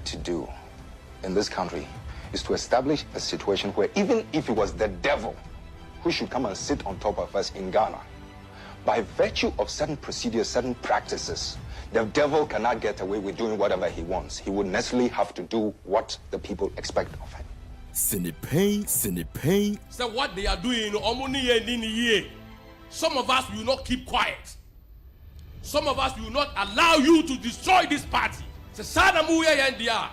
need to do in this country is to establish a situation where even if it was the devil who should come and sit on top of us in Ghana, by virtue of certain procedures, certain practices, the devil cannot get away with doing whatever he wants. He would necessarily have to do what the people expect of him. Sinipay. So what they are doing, some of us will not keep quiet. Some of us will not allow you to destroy this party. Sinipay.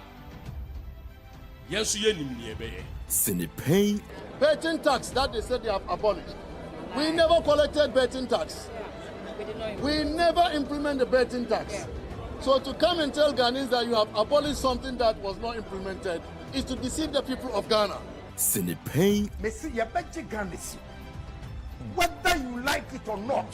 Betting tax that they said they have abolished. We never collected betting tax. We never implement the betting tax. So to come and tell Ghanaians that you have abolished something that was not implemented is to deceive the people of Ghana. Sinipay. Whether you like it or not,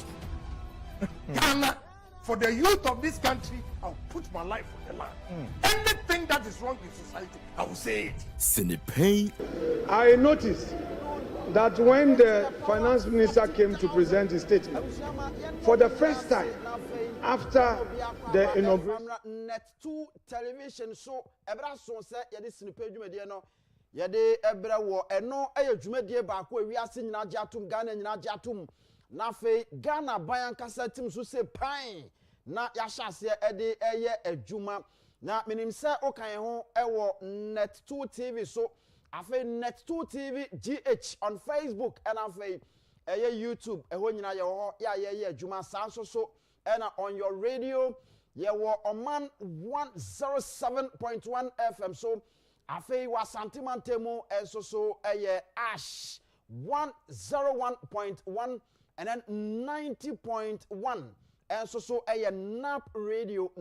Ghana, for the youth of this country, I'll put my life on the line. Anything that is wrong in society, I will say it. Sinipay. I noticed that when the finance minister came to present his statement, for the first time after the inauguration, Net 2 television so ebra so say yede Sinipay dwumade no yede ebra wo eno eye dwumade baako ewiase nyina atum Ghana nyina atum na fe Ghana ban kasa tim so se pan na ya hyase ede eye adwuma na minim se okan ho ewo Net 2 TV so afe Net 2 TV GH on Facebook and afe eye YouTube eho nyina ye ho ya ye adwuma sanso so and on your radio ye were on man 107.1 FM so afe wa santimantemu so ash 101.1 and then 90.1 and so nap radio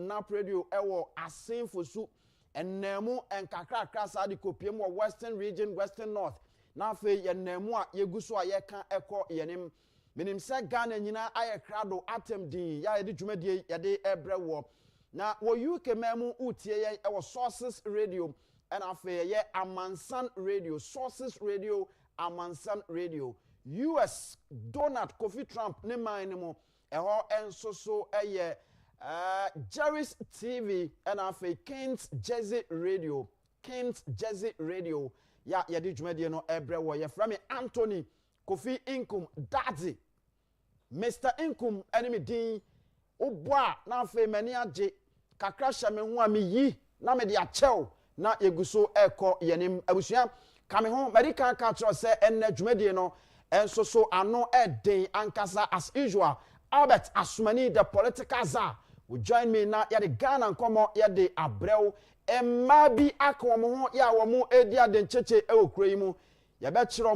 ewo asenfo su enemu and kakra krasa di kopiem wo western region western north na afe ye nemu a yeguso a ye kan ekọ yenim minim se Ghana nyina aye krado atem din ya yede dwumadie yede ebre wo na wo UK memu utie ye ewo sources radio and afe ye Amansan radio sources radio Amansan radio US Donald Kofi Trump ne man mo eho enso so eye Jerry's TV and afe Kent Jersey radio ya yede dwumadie no ebre wo ye fra me Anthony Kofi Inkum Daddy Mr. Inkum enemy din obwa na afa mani age kakra hye me ho a me yi na me de achew na yeguso eko yenim abusua kame ho medical culture say enne dwumadie no enso so ano eden ankasa as usual Albert Asumani the political czar will join me na ya de Ghana nkomo ya de abrew emma bi akwo mo ho ya wo mo edi adencheche ewokura yi mu ya be kire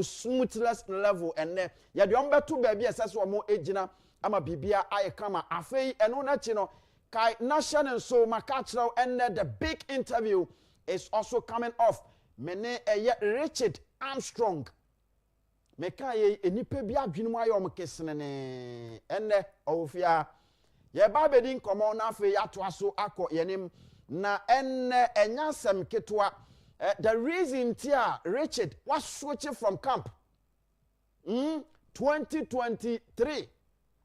smoothless level enne ya de ombeto ba bi esese wo mo egina ama bibia aye kama afei eno na chi no kai national so maka kire enne the big interview is also coming off mene Richard Armstrong meka ye enipa bi adwenu ayo mo kesenene enne ofia ye ba bedi nkomo na afei ya to aso akọ yenim na enne enyasem ketwa. The reason tia Richard was switching from camp 2023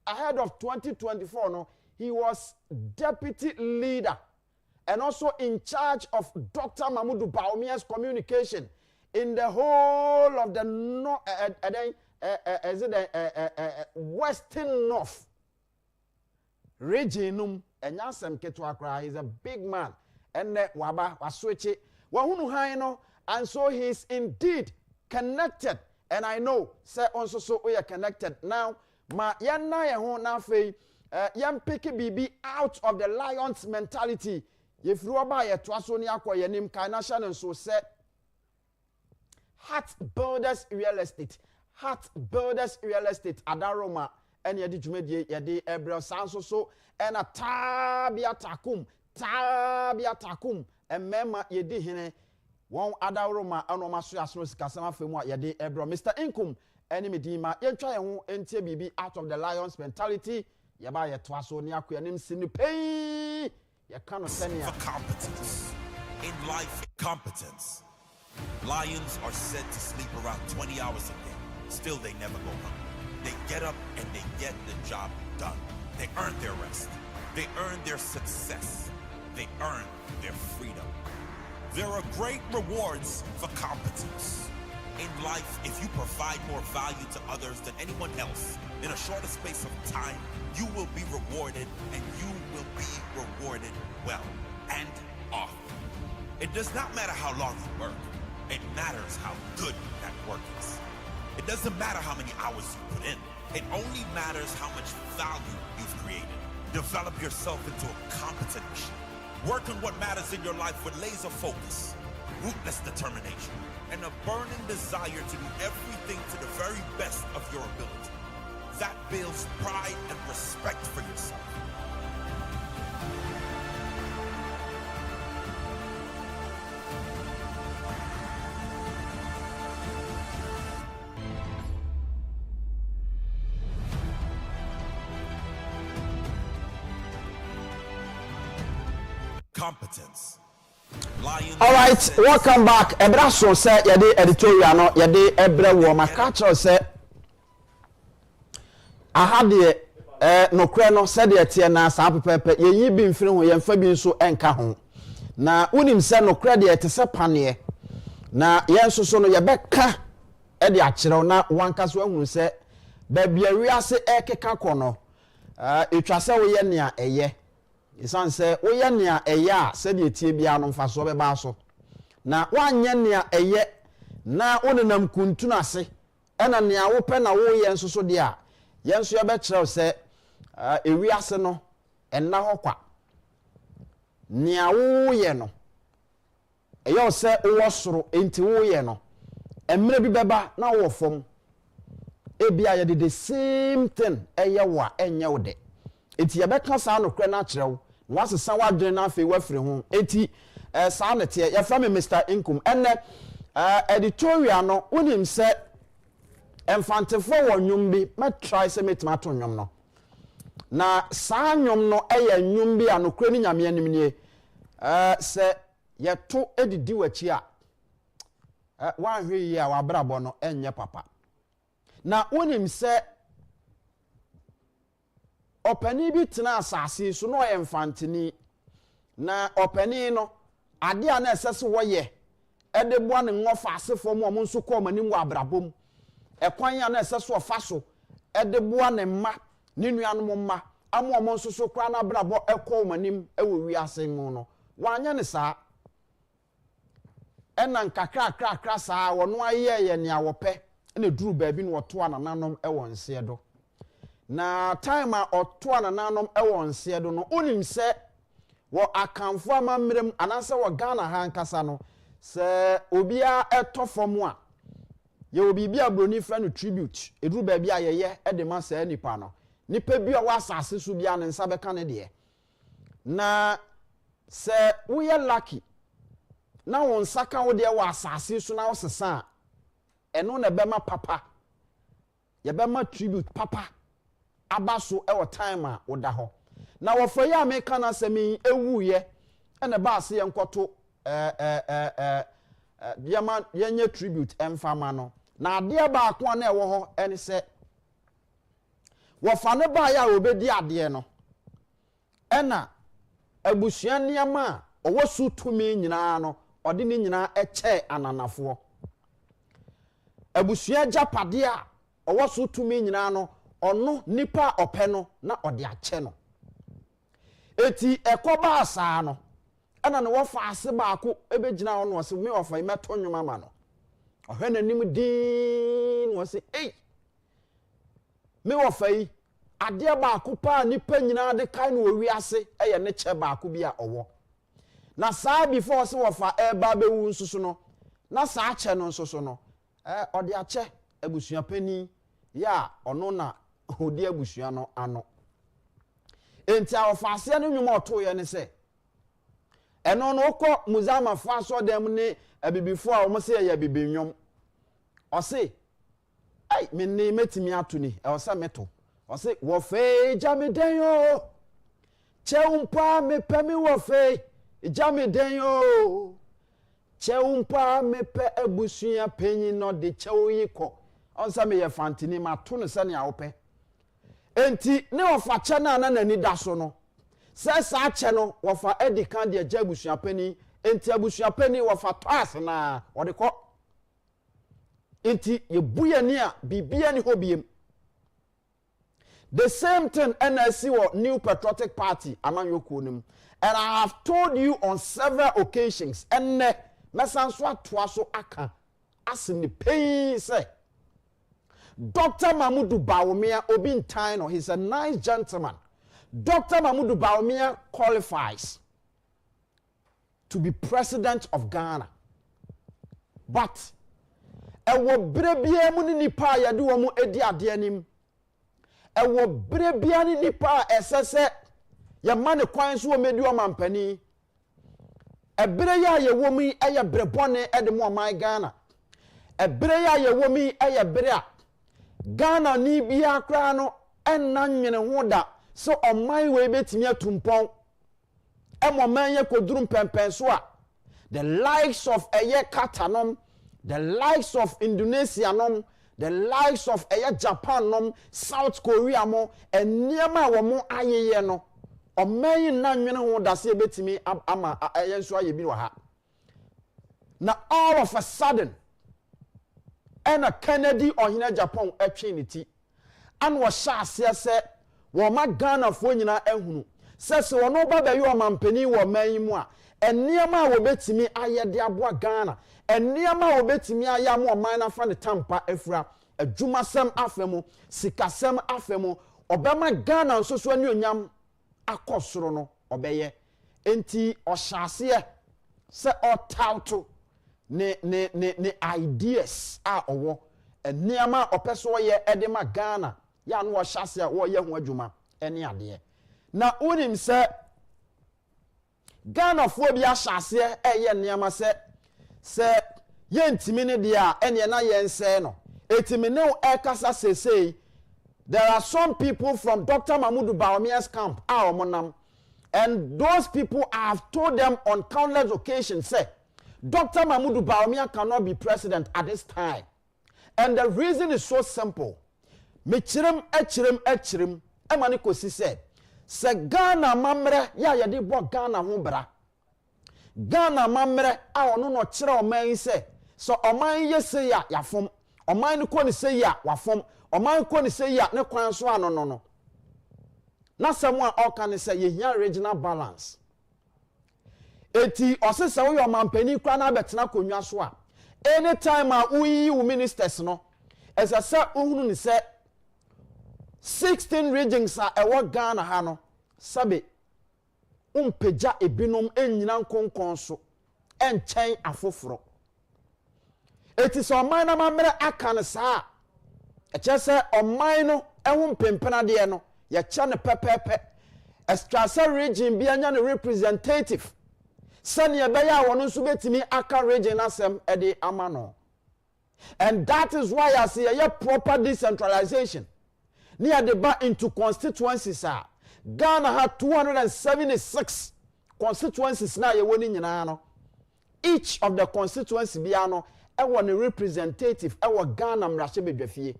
ahead of 2024 no he was deputy leader and also in charge of Dr. Mahmoud Bawumia's communication in the whole of the Western North region enyasem ketwa kra is a big man and waba was switching and so he is indeed connected and I know say also so we are connected now ma yanna ye ho na fe yam pick bibi out of the lions mentality if you ba ye to aso ni akọ yenim kan national so say Heart Builders Real Estate adaroma and ye di dwumadie ye di ebro sanso so and a tabia takum emema yedi hene won adaroma anoma so aso sikasama femu a yede ebro Mr. Inkum enemy dima yentwa ye ho entie bibi out of the lions mentality ye ba ye to aso ne akoyanim Sinipay ye kan senia for competence in life. Competence. Lions are said to sleep around 20 hours a day, still they never go home. They get up and they get the job done. They earn their rest, they earn their success, they earn There are great rewards for competence. In life, if you provide more value to others than anyone else in a shorter space of time, you will be rewarded, and you will be rewarded well and often. It does not matter how long you work. It matters how good that work is. It doesn't matter how many hours you put in. It only matters how much value you've created. Develop yourself into a competent machine. Work on what matters in your life with laser focus, ruthless determination, and a burning desire to do everything to the very best of your ability. That builds pride and respect for yourself. Competence. All right, welcome back. Ebraso say yade editorial no yade ebre wo makacho say ahade no kre no said ye tie na sa pepepe yeyi bi mfiri ho yemfa bi nso enka ho na unim se no kre de te se pane na yenso so no yebeka e de akyerew na wanka so ahunu se ba bia wiase ekeka kono etwa se wo ye nea eye isan se wo ye nea eye a se de tie bia no mfa so be ba so na wanye nea eye na wonenam kuntunu ase ena nea wo pe na wo ye nso so de a yenso ye be kyerɛw se ewiase no enna ho kwa nea wo ye no eyo se wo soro enti wo ye no emre bi beba na wo fom ebia ye the same thing eye wa enye wo de enti ye be ka sa no kra na kyerɛw wasesa wadwen na afei wafiri ho enti saa ne te ye fa me Mr. Income enne editorial no wonim se emfantefo wo nwum bi ma try se metima to nwum no na saa nwum no eye nwum bi anokra ni nyame anim nie se ye to edidi wachi a wan hwe yi a wabrabo no enye papa na wonim se opani bi tena asase so no emfanteni na opani no ade a na esese wo ye ede boa ne ngofa asefo mo mo nso ko manim wa abrabom ekwan ya na esese ofa so ede boa ne mma ne nuanom mma amo mo nso so kwa na abrabo ekọ manim ewo wi ase mu no wanya ne saa ena nkakra saa wono aye ye ne awope na duru baabi no woto anananom ewo nse do na time a oto anananom ewo nse do no onim se wo akamfo amamrem ananse wo Ghana ha nkasa no se obia etofom a ye obi bia broni fra no tribute eduru baabi a yeye edema saa nipa no nipa bi a wasase so bia ne nsa beka ne de na se wo ye lucky na won saka wo de wasase so na wo sesa eno na bema papa ye bema tribute papa abaso ewo time a wo da ho na wo fa ya me kana semi ewu ye ene ba ase ye nkoto yama yenye tribute emfama no na ade ba akwa na ewo ho ene se wo fa ne ba ya obedi ade no ena abusua niama owo su tumi nyina no ode ni nyina eche ananafo abusua japade a owo su tumi nyina no ono nipa ope no na ode ache no eti ekoba asa no ana ne wo fa ase baako ebegina ho no wo se me wo fa imeto nwuma ma no ohwe nanim din wo se ei me wo fa yi ade baako pa nipa nyina de kai no wi ase eye ne che baako bi a owo na saa before se wo fa eba bewu nsusu no na saa che no nsusu no ode ache abusua pani ya ono na odi abusua no ano enti a ofase no nwuma oto ye ne se eno no ko muzama fa so dem ne abibifo a wo se ya bibinnwom o se ai me ne metimi ato ni e o se meto o se wo fe jameden yo cheumpa me pe mi wo fe jameden yo cheumpa me pe abusua panyi no de chewi ko on se me ye fantini ma to no se ne a wo pe enti ne ofa che na nani da so no se sa che no wofa edikan de agabusua pani enti abusua pani wo fa toas na wo de kɔ enti ye buye ni a bibia ni hobiem. The same thing NSC or New Patriotic Party amanyoku nim. And I have told you on several occasions and mesanswa twaso aka asini pay say Dr. Mahmoud Bawumia Obin Taino, he's a nice gentleman. Dr. Mahmoud Bawumia qualifies to be president of Ghana. But ewo brebia mu ni nipa ya de wo mu edi ade anim. Ewo brebia ni nipa esese ya mane kwan so medi o mampani. Ebre ya ye wo mi eye brebone ede mo man Ghana. Ebre ya ye wo mi eye bre a Ghana ni bia kra no enna nwene ho da so oman we betimi atumpon. Emo man ye koduru pempen so a the likes of eye Katanom, the likes of Indonesia nom, the likes of Japan nom, South Korea mo, and niama wo mo ayeye no. O man na nwene ho da se betimi ama ayenso aye bi wa ha. Na all of a sudden, and a Kennedy or in Japan etchinity, and was shasya se wo ma Ghana fo nyina ehunu. Says wo no ba you mampani wo man mu a eniama wo betimi aye de aboa Ghana eniama wo betimi aye mo man na fa ne tampa afura adwumasem afemu sikasem afemu obema Ghana nso so ani onyam akosoro no obeye enti ohyase se otauto ne ideas a owo eniama opeso ye edema Ghana ya no ohyase wo ye ho adwuma eni ade na unim se Ghana fo bia hyase eye niam se yentimi ne dia ene na yense no etimi ne ekasa sesei. There are some people from Dr. Mahmoud Bawumia's camp omonam, and those people I have told them on countless occasions say Dr. Mahmoud Bawumia cannot be president at this time, and the reason is so simple. Mechirim echirim emani kosi said se Ghana mamre ya yede bo Ghana ho bra. Ghana mamre a ono no kire oman se so oman ye se ya yafom oman ni ko ni se ya wafom oman ko ni se ya ne kwan so ano no na samu a oka ni se ye hia regional balance eti osese wo yo mampani kwa na betena konwa so a anytime a uyi u ministers no esasa uhunu ni se 16 regions are ewo Ghana ha no sabe umpeja ebinom enyina nkonkon so enchen afoforo eti so man na mamre aka ne saa echese oman no ehun pempena de no ye cha ne pepepe extra region bi anya ne representative sane ye be ya wono so betimi aka region asem ede amano. And that is why I say a proper decentralization near the back into constituencies. Ghana had 276 constituencies now. You winning each of the constituencies biano a representative our Ghana mrashe bedwafie.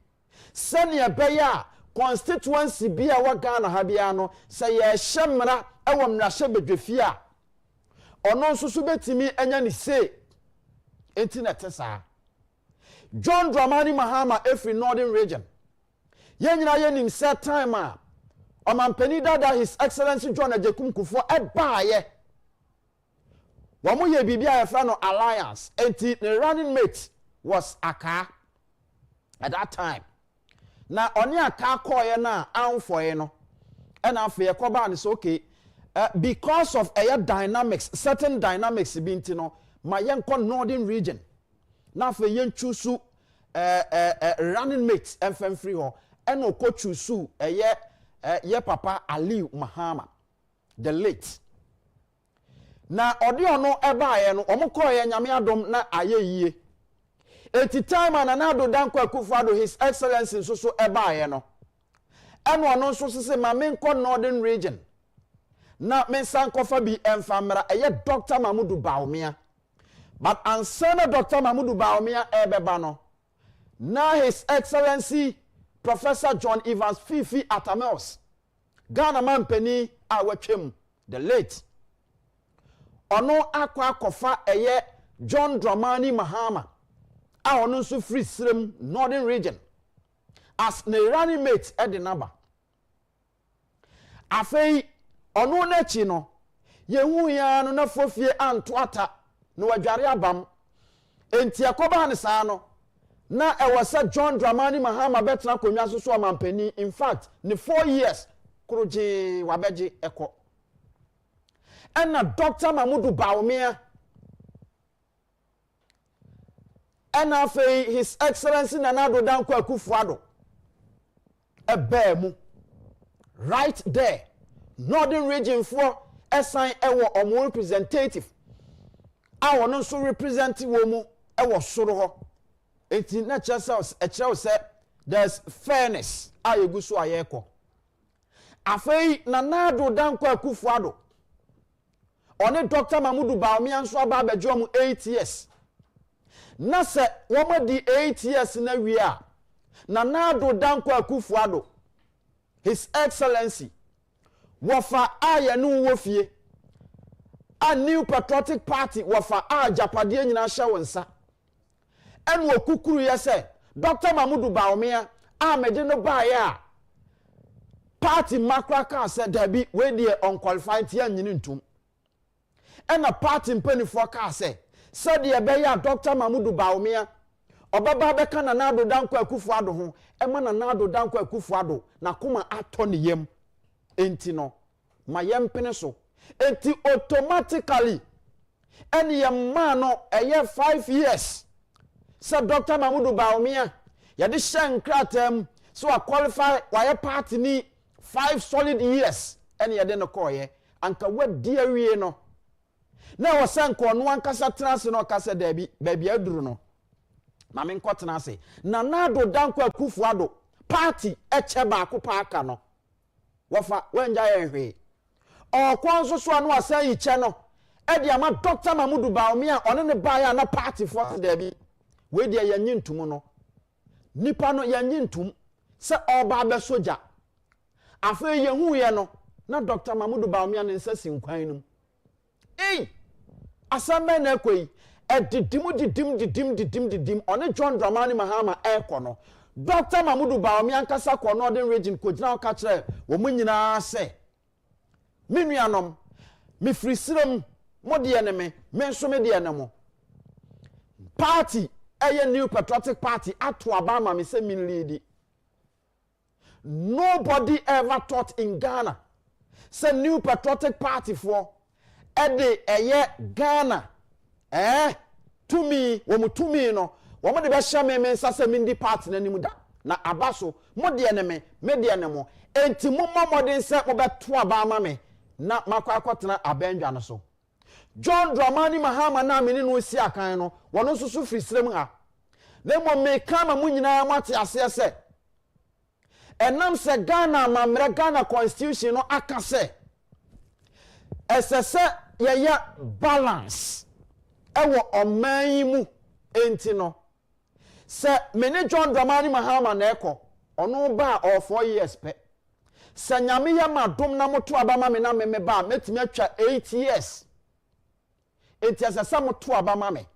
Senior beya constituency bia wa Ghana habiano say ye shemra our mrashe bedwafie. Ono susu betimi enya ni say internet sa. John Dramani Mahama every northern region. Yenyina yenim set time a omampani dada His Excellency John Agyapong kufo ebaye. Wamu ye bibia efra no alliance. Enti the running mate was Aka at that time. Na oni Aka koye na anfoye no. And afye koba ni so okay. Because of dynamics, certain dynamics binti no, my yenko northern region. Na fe yen chusu running mates FM free ho eno ko chusu ye papa Ali Mahama the late na odi ono ebaaye no omukọ ye nyame adom na ayeyie eti time ananado danko akufo-addo His Excellency so ebaaye no eno ono so sese ma menko northern region na mensan kofa bi emfamra Dr. Mahmoud Bawumia. But ansana Dr. Mahmoud Bawumia ebeba na His Excellency Professor John Evans Fifi Atamels Ghana mampani awatwem the late ono akwa akofa eye John Dramani Mahama a ono nso free Srem Northern Region as ne running mate at the number afei ono na chi no yehu ya no na fofie antoata no wadware abam enti akoba ne saa no na ewasa John Dramani Mahama betna konwa so amampani in fact ne 4 years kroje wabeje eko ena Dr. Mamudu Bawumia ena fei His Excellency Nana Addo Dankwa Akufo-Addo ebemu right there Northern Region for assign ewo omo representative a wono so represent wo mu ewo soro ho enti na chese say there's fairness a yeguso ayeko afei Nana Addo Dankwa Akufo-Addo one Dr. Mamudu Bawumia nso aba abejo mu 8 years na se wo di 8 years na wi a Nana Addo Dankwa Akufo-Addo His Excellency wafa aya nu wofie a New Patriotic Party wafa Agyapade nyina hye wonsa enu okukuru ye se Dr. Mamudu Bawumia a mede no bae a party makra ka se dabi we dey unqualified tia nyini ntum ena party mpanifo ka se de be ya Dr. Mamudu Bawumia obaba be ka Nana Addo Dankwa Akufo-Addo ho ema Nana Addo Dankwa Akufo-Addo na kuma ato ne yem enti no ma yempene so enti automatically eni yemma no eye 5 years se Dr. Mamudu Bawumia ya de hye nkratam so a qualify why party ni 5 solid years eni ya de no koye anka wadi awie no na wasanko no ankasa transe no kasa dabi baby aduru no mame nkotena ase Nana Addo Dankwa Akufo-Addo party eche ba akopa aka no wafa wanja yenhwe okwanso so anu asan yi che no e dia ma Dr. Mamudu Bawumia one ne ba ya na party for dabi we dia yanyi ntum no nipa no yanyi ntum se oba be soja afa yehu ye no na Dr. Mamudu Bawumia ne nsa sinkwan num asame na ekoi didim one John Dramani Mahama ekono Dr. Mamudu Bawumia nkasa ko Northern Region ko gina ka kire wo munyina se menuanom me free Srem modie ne me nso me de ne mo party New Patriotic Party ato abama me se min lead nobody ever thought in Ghana say New Patriotic Party for Ghana to me wo mutumi no wo mo de be hye me sase mindi party na nimu da na abaso mo de ne me de ne mo enti mo modern se mo beto abama me na makwa akotena abendwa no so John Dramani Mahama na me no si akan no wono susu free Srem ha na mo me kama mo nyina mate ase se enam se Ghana mamre Ghana constitution no aka se esese ye balance ewo oman mu enti no se mene John Dramani Mahama na eko ono ba all 4 years pe se nyame ya madom na moto abama me na me ba metimi atwa 8 years enti asesa moto abama me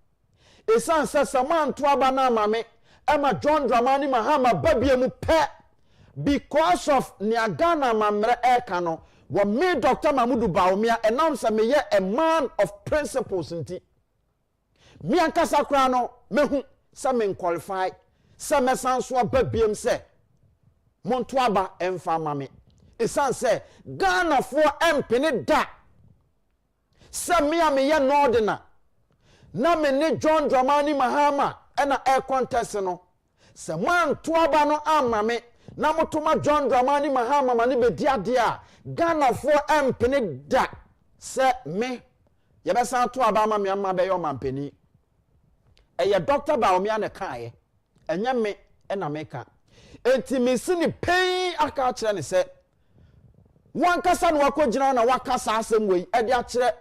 esan se man to abana mame ema John Dramani Mahama babie mu pe because of Ghana mamre eka no wa me Dr. Mamudu Bawumia announce me ye a man of principles nti mi ankasa kra no mehu se men qualify se mesanso ababiem se monto aba emfa mame esan se Ghana for empene da se me ye nordina na me ne John Dramani Mahama ena air contest no se man to aba no amame na motoma John Dramani Mahama mani be dia Ghana for empene da se me ye be san to aba ma me amma be yo mampeni eye Dr. Bawumia ne kae enye me na meka enti me sini pei aka kire ne se wankasa no wakogina na wakasa asem wei e de a kire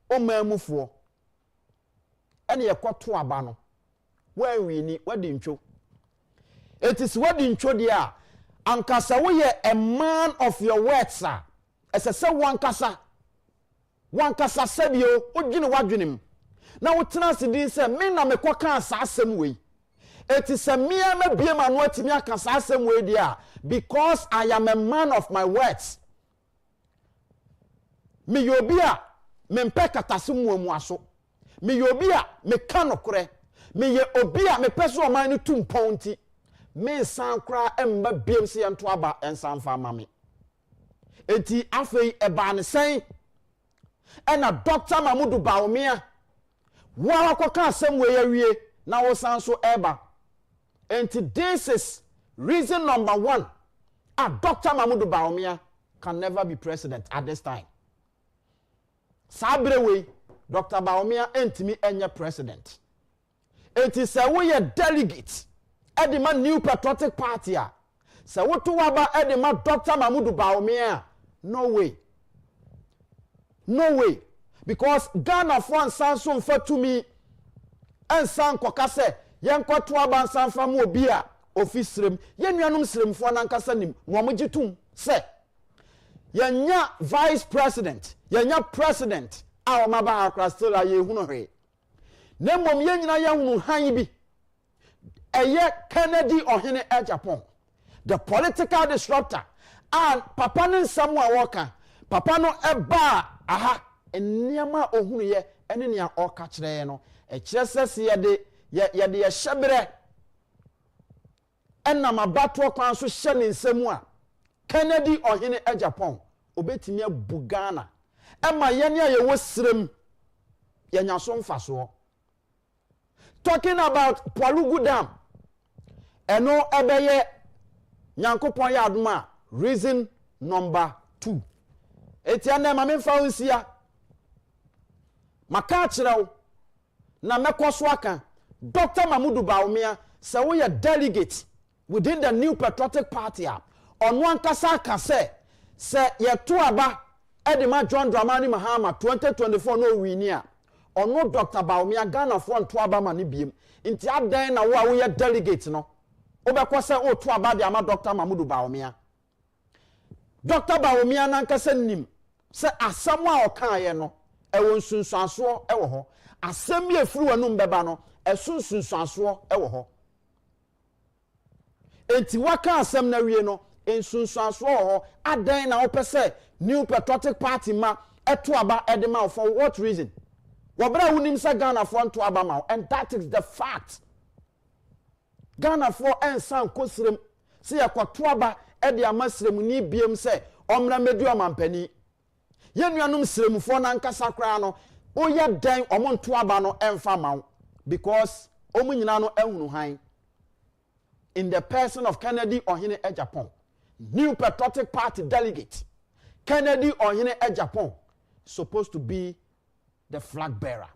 o mamufo ene ye kwoto aba no wanwini wadi ntwo it is wadi ntwo dia ankasa wo ye a man of your words sir esese wankasa wankasa sebio odwene wadwenem na wotena sidin se me na mekoka asasem wei eti se me amabie ma no atimi aka asasem wei dia because I am a man of my words me yobia me mpe katasem mu aso me yobia me kanokore me ye obia me peso oman no tumponti me san kra emba biem se yento aba ensan fa mame eti afei eba ne sen ena Dr. Mamudu Bawumia wa akoka asem we yawie na wo san so eba enti this is reason number 1 Dr. Mamudu Bawumia can never be president at this time. Sabrewe Dr. Bawumia entimi enye president. Enti se wo ye delegate edema New Patriotic Party a se wo to waba edema Dr. Mamudu Bawumia no way. No way. Because Ghana for Sanson for to me and San Kokase, Yanko Tuaba San Famo Bia, office room, Yanum Slim for Nankasanim, Wamujitum, say. Yanya vice president, Yanya president, our Maba Krastola Yehunohe. Nemom Yana Yamu Haibi, a ye Kennedy or Hene Agyapong, the political disruptor, and Papanin Samuel Walker, Papano Eba, aha. Enyama ohunu ye ene ne oka kire no e kire sese ye de ye hyebere enna mabato kwan so hye ne nsemu a Kennedy ohene Agyapong obetimi abu Ghana ema ye ne ye wosrem ye nyaso mfaso. Talking about Palugu Dam eno ebeye Nyankopon ya adoma reason number 2 etiane ma me fa onsia maka kirao na mekoso aka Dr. Mamudu Bawumia se we a delegate within the New Patriotic Party on one kasa kase se ye to aba edema John Dramani Mahama 2024 no winia ono Dr. Bawumia Ghana for to aba mani biem nti adan na wo we delegate no obekọ se o to aba de ama Dr. Mamudu Bawumia. Dr. Bawumia na nkasa nim se asam a okan ye no ewo nsunsuaso ewo ho asem ye furu wanum beba no esunsunsuaso ewo ho enti waka asem na wie no nsunsuaso ho adan na opese New Patriotic Party ma eto aba edema for what reason wobra wunim se Ghana for nto aba ma and that is the fact. Ghana for ensan kosrem se yakoto aba ede amasrem ni biem se omra medu amampani yenuanum sremufo na nkasa kra no oye dan omonto aba no emfa mawo because omunyina no ehunu han in the person of Kennedy Ohene Agyapong, New Patriotic Party delegate. Kennedy Ohene Agyapong supposed to be the flag bearer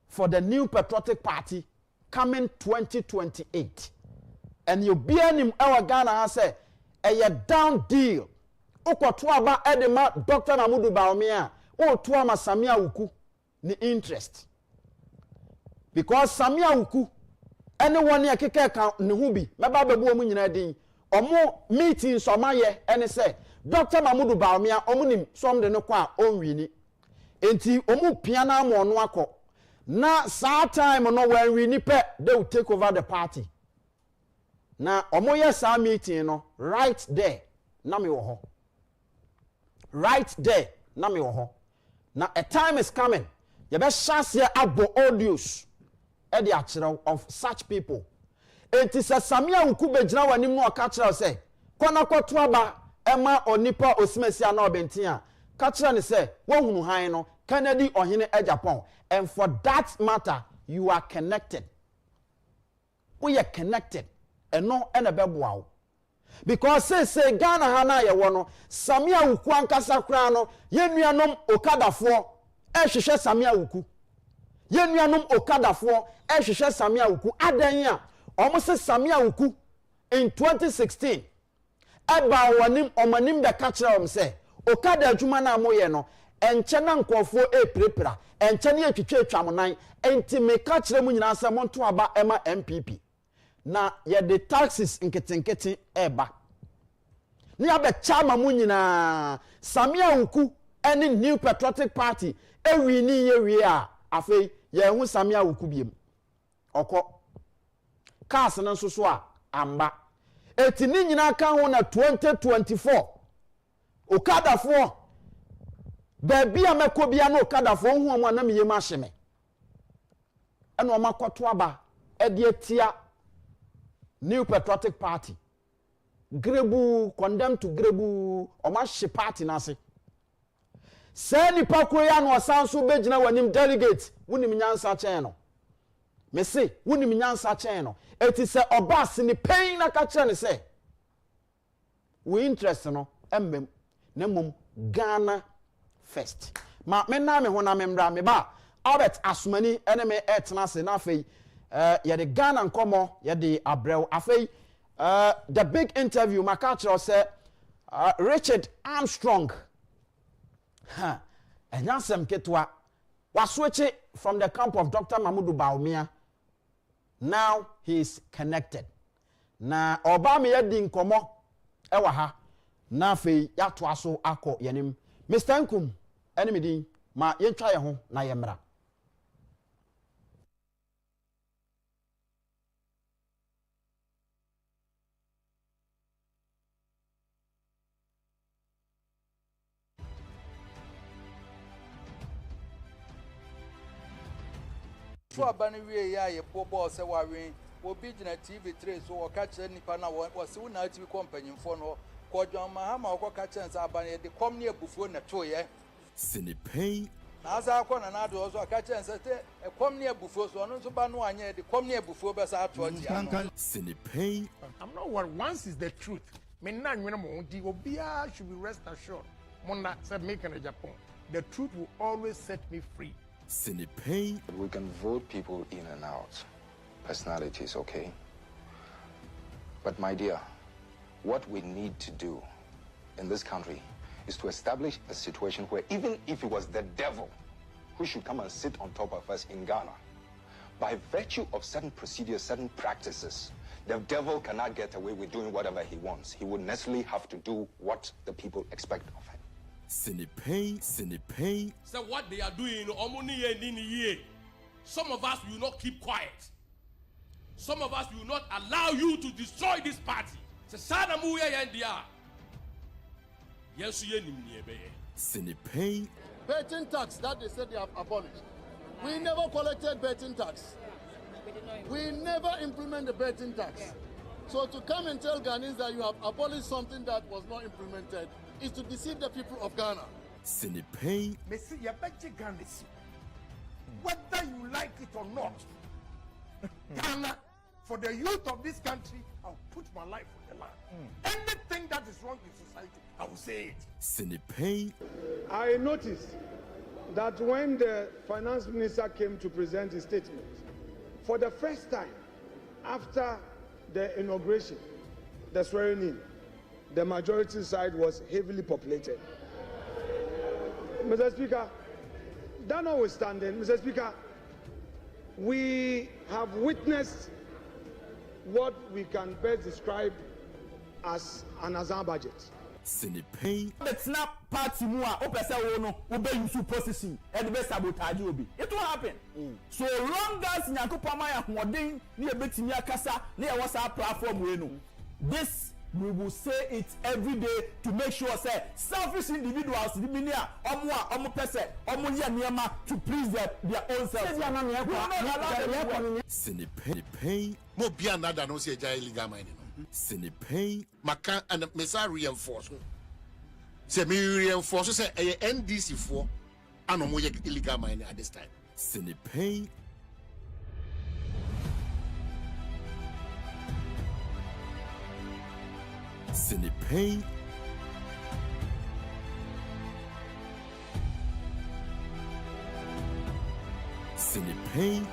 for the New Patriotic Party coming 2028. And you be him our Ghana has said a down deal. Uko aba edema Dr. Mamudu Bawumia o tuama Samia Uku ni interest. Because Samia Uku anyone ya keke ka ne hubi meba bebu omu nyina din omo meeting so maye ene say Dr. Mamudu Bawumia omu nim som de no kwa onwini enti omu piana mo no akọ na saa time no when we nipe they will take over the party. Na omo ye saa meeting no right there na me wo ho. Right there na me wo ho. Na a time is coming. You be share abo audios e de akere of such people. Enti se Samia Uku begyina wanim no ka kere say kwana kwato aba ema onipa osimesia na obentia ka kere ne say wo hunu han no Kennedy Ohene Agyapong, and for that matter you are connected. We are connected and no enebeboa. Because say Ghana hana ye wono Samia Uku ankasa kra no yenuanom okadafo ehwehwe Samia Uku. Yenuanom okadafo ehwehwe Samia Uku adan a omo Samia Uku in 2016 eba wanim omanim be ka kira say okada adwuma na moye no enche na nkofo prepara enche na etwetwa monan enti me ka kira mu nyina se monto aba ema MPP na ye the taxes nketen eba ni abe chama mu nyina Samia Uku any new patriotic party ewi ni yewi a afei ye hu samia wukubiem okọ cars na nso so a amba eti ni nyina ka ho na 2024 okadafo baabi a mekobia na okadafo hu omo na meye ma hyeme ena o makoto aba ede atia new patriotic party grebu condemn to grebu o ma hye party na se se nipa kro ya no osan so begina wanim delegate wonim nyansa chen no me se wonim nyansa chen no eti se obas ni pain na ka kire ne se we interest no emmem na mum Ghana first ma me na me ho na me mra me ba Albert Asumani ene me etna se na afei ye de Ghana nkomo ye de abrew afei the big interview makachiro say Richard Armstrong and Yansem Ketwa was switching from the camp of Dr. Mahmoud Baumia. Now he is connected. Na Obama yedi nkomo ewa ha na fe yatwa so akọ yanim. Mr. Nkum enemy din ma yentwa ye ho na yemra. So abani we ya ye bobo se wa wen obi gina TV3 so o ka kire nipa na wo se na TV company fo no ko John Mahama o ka kire nsa abani de kom ne abufuo na to ye Sinipay na za ko na do so ka kire nsa te e kom ne abufuo so no so ba no anye de kom ne abufuo be sa to ti ano Sinipay I'm not worried. Once is the truth. Me na nwena mo di obia should be rest assured. Mona said make in Agyapong. The truth will always set me free. Sinipay We can vote people in and out, personalities, okay? But my dear, what we need to do in this country is to establish a situation where even if it was the devil who should come and sit on top of us in Ghana, by virtue of certain procedures, certain practices, the devil cannot get away with doing whatever he wants. He would necessarily have to do what the people expect of him. Sinipay So what they are doing, some of us will not keep quiet. Some of us will not allow you to destroy this party. Sinipay Betting tax that they said they have abolished. We never collected betting tax. We never implement the betting tax. So to come and tell Ghanaians that you have abolished something that was not implemented is to deceive the people of Ghana. Sinipay Me see ya betche Ghana si. Whether you like it or not, Ghana, for the youth of this country, I'll put my life on the line. Anything that is wrong in society, I will say it. Sinipay I noticed that when the finance minister came to present his statement, for the first time after the inauguration, the swearing in, the majority side was heavily populated. Mr. Speaker, that notwithstanding, Mr. Speaker, we have witnessed what we can best describe as an Azan budget. Sinipay It's not party mu a opese wo no wo be use position and be sabotage obi. It will happen. So long as Nyankopon ma ya hoden na e betimi akasa na e wasa platform we no. This we will say it every day to make sure say selfish individuals the minia omo pese omo ye niema to please their own self. Sinipay Mo bia nada no se jai illegal mining. Sinipay Maka and mesa reinforce. Se me reinforce say NDC for ano mo illegal mining at this time. Sinipay Sinipay Sinipay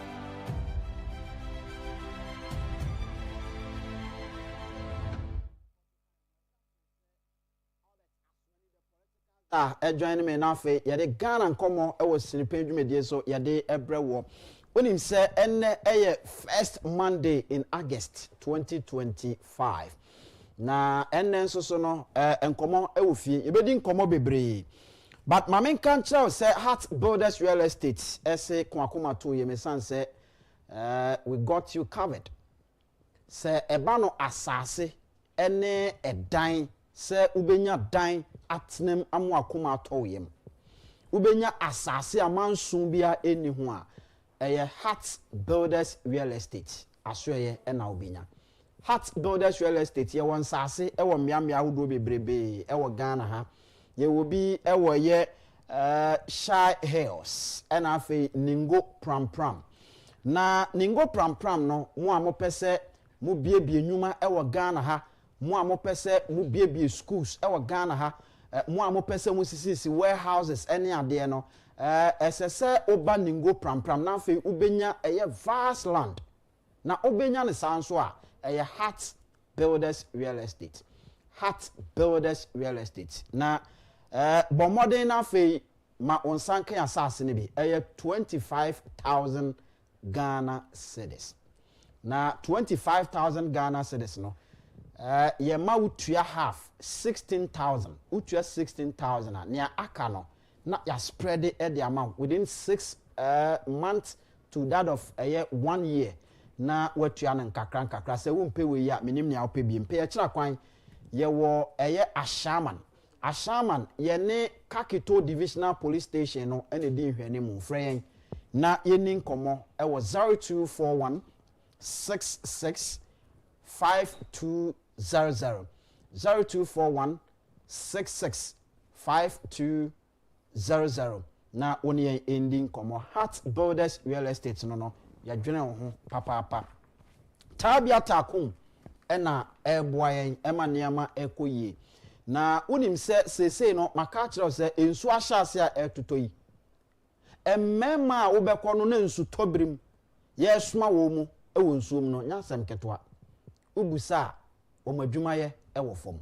join me na fe ye de Ghana nkomo e wo Sinipay dwumedie so ye de ebrewo onim se enne eye first Monday in August 2025 na enne nso so no nkomo e wo fie ye bedi nkomo bebre but mamen kan kyerɛw say Heart Builders Real Estate say kwakoma to ye mesan say we got you covered. Say eba no asase ene edan say ubenya dan atnem amu akoma to ye. Ubenya asase amansun bia eni ho a Heart Builders Real Estate asoye ena ubenya. Heart Builders Real Estate ye won sase e wo miamia ahodo bebrebe e wo Ghana ha ye will be e wo ye Shy Hills and afi Ningo Pram na Ningo Pram no mo a mo pese mo biebie nyuma e wo Ghana ha mo a mo pese mo biebie schools e wo Ghana ha mo a mo pese mo sisi warehouses any ade no esese oba Ningo Pram na afi ubenya eye vast land na ubenya ne sanso a Heart Builders Real Estate. Heart Builders Real Estate. Na bomode na fe ma onsanke asase ne bi 25,000 Ghana cedis. Na 25,000 Ghana cedis no ye ma utua half 16,000. Utua 16,000 na nia aka no na ya spread it the amount within 6 months to that of 1 year. Na watua na nkakra se wo mpe we ya menim nya ope bi mpe ya kira kwan ye wo Ashaman ye ne Kakito Divisional Police Station no ene di hwene mu frɛ na ye ni nkomo e wo 0241 66 5200 0241 66 5200 na woni ye ending nkomo Heart Builders Real Estate no ya dwene ho papa tabia takum ena eboayen ema niama ekoyie na unim se no maka kire se ensu ahyase a etotoyi emmema a wobekọ no na ensu tobrim ye soma wo mu ewo nsuom no nyasem ketwa ubusa o madwumaye ewo fom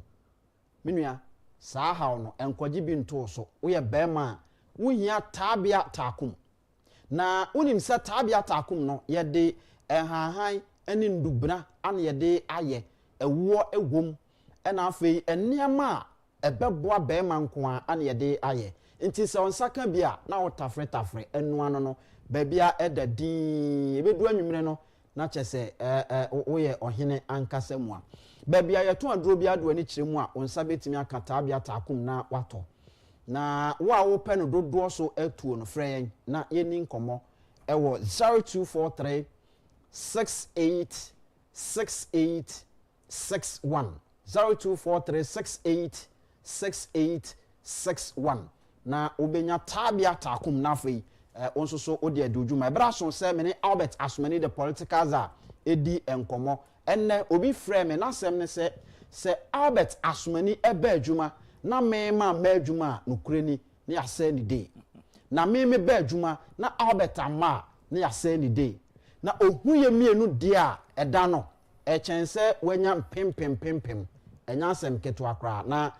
menua saa haw no enkogi bi nto so wo ye bema wo hia tabia takum na unim se tabia takum no ye de enhanhan eni ndubra an ye de aye ewo egwom ena afei eniama ebeboa bema nko an ye de aye nti se onsaka bia na wo tafre enu ano no babia edadin ebedu anwumre no na chese wo ye ohene ankasa mu a babia ye to aduro bia do ani kire mu a onsa betimi aka tabia takum na wato na wo pe no dodo so atuo no frɛ na yeni nkomo ewo 0243 686861 0243 686861 na obenya tabia takum na fei onso so odi adudwuma ebra so se me ne Albert Asmani the politicals a edi enkomo enne obi frɛ me na sem ne se Albert Asmani eba adwuma na me ma adwuma nukureni ne ase ni dey na me ba adwuma na Albert ama ne ase ni dey na ohuye mienu dia eda no echense wanya pempem enya asem keto akra na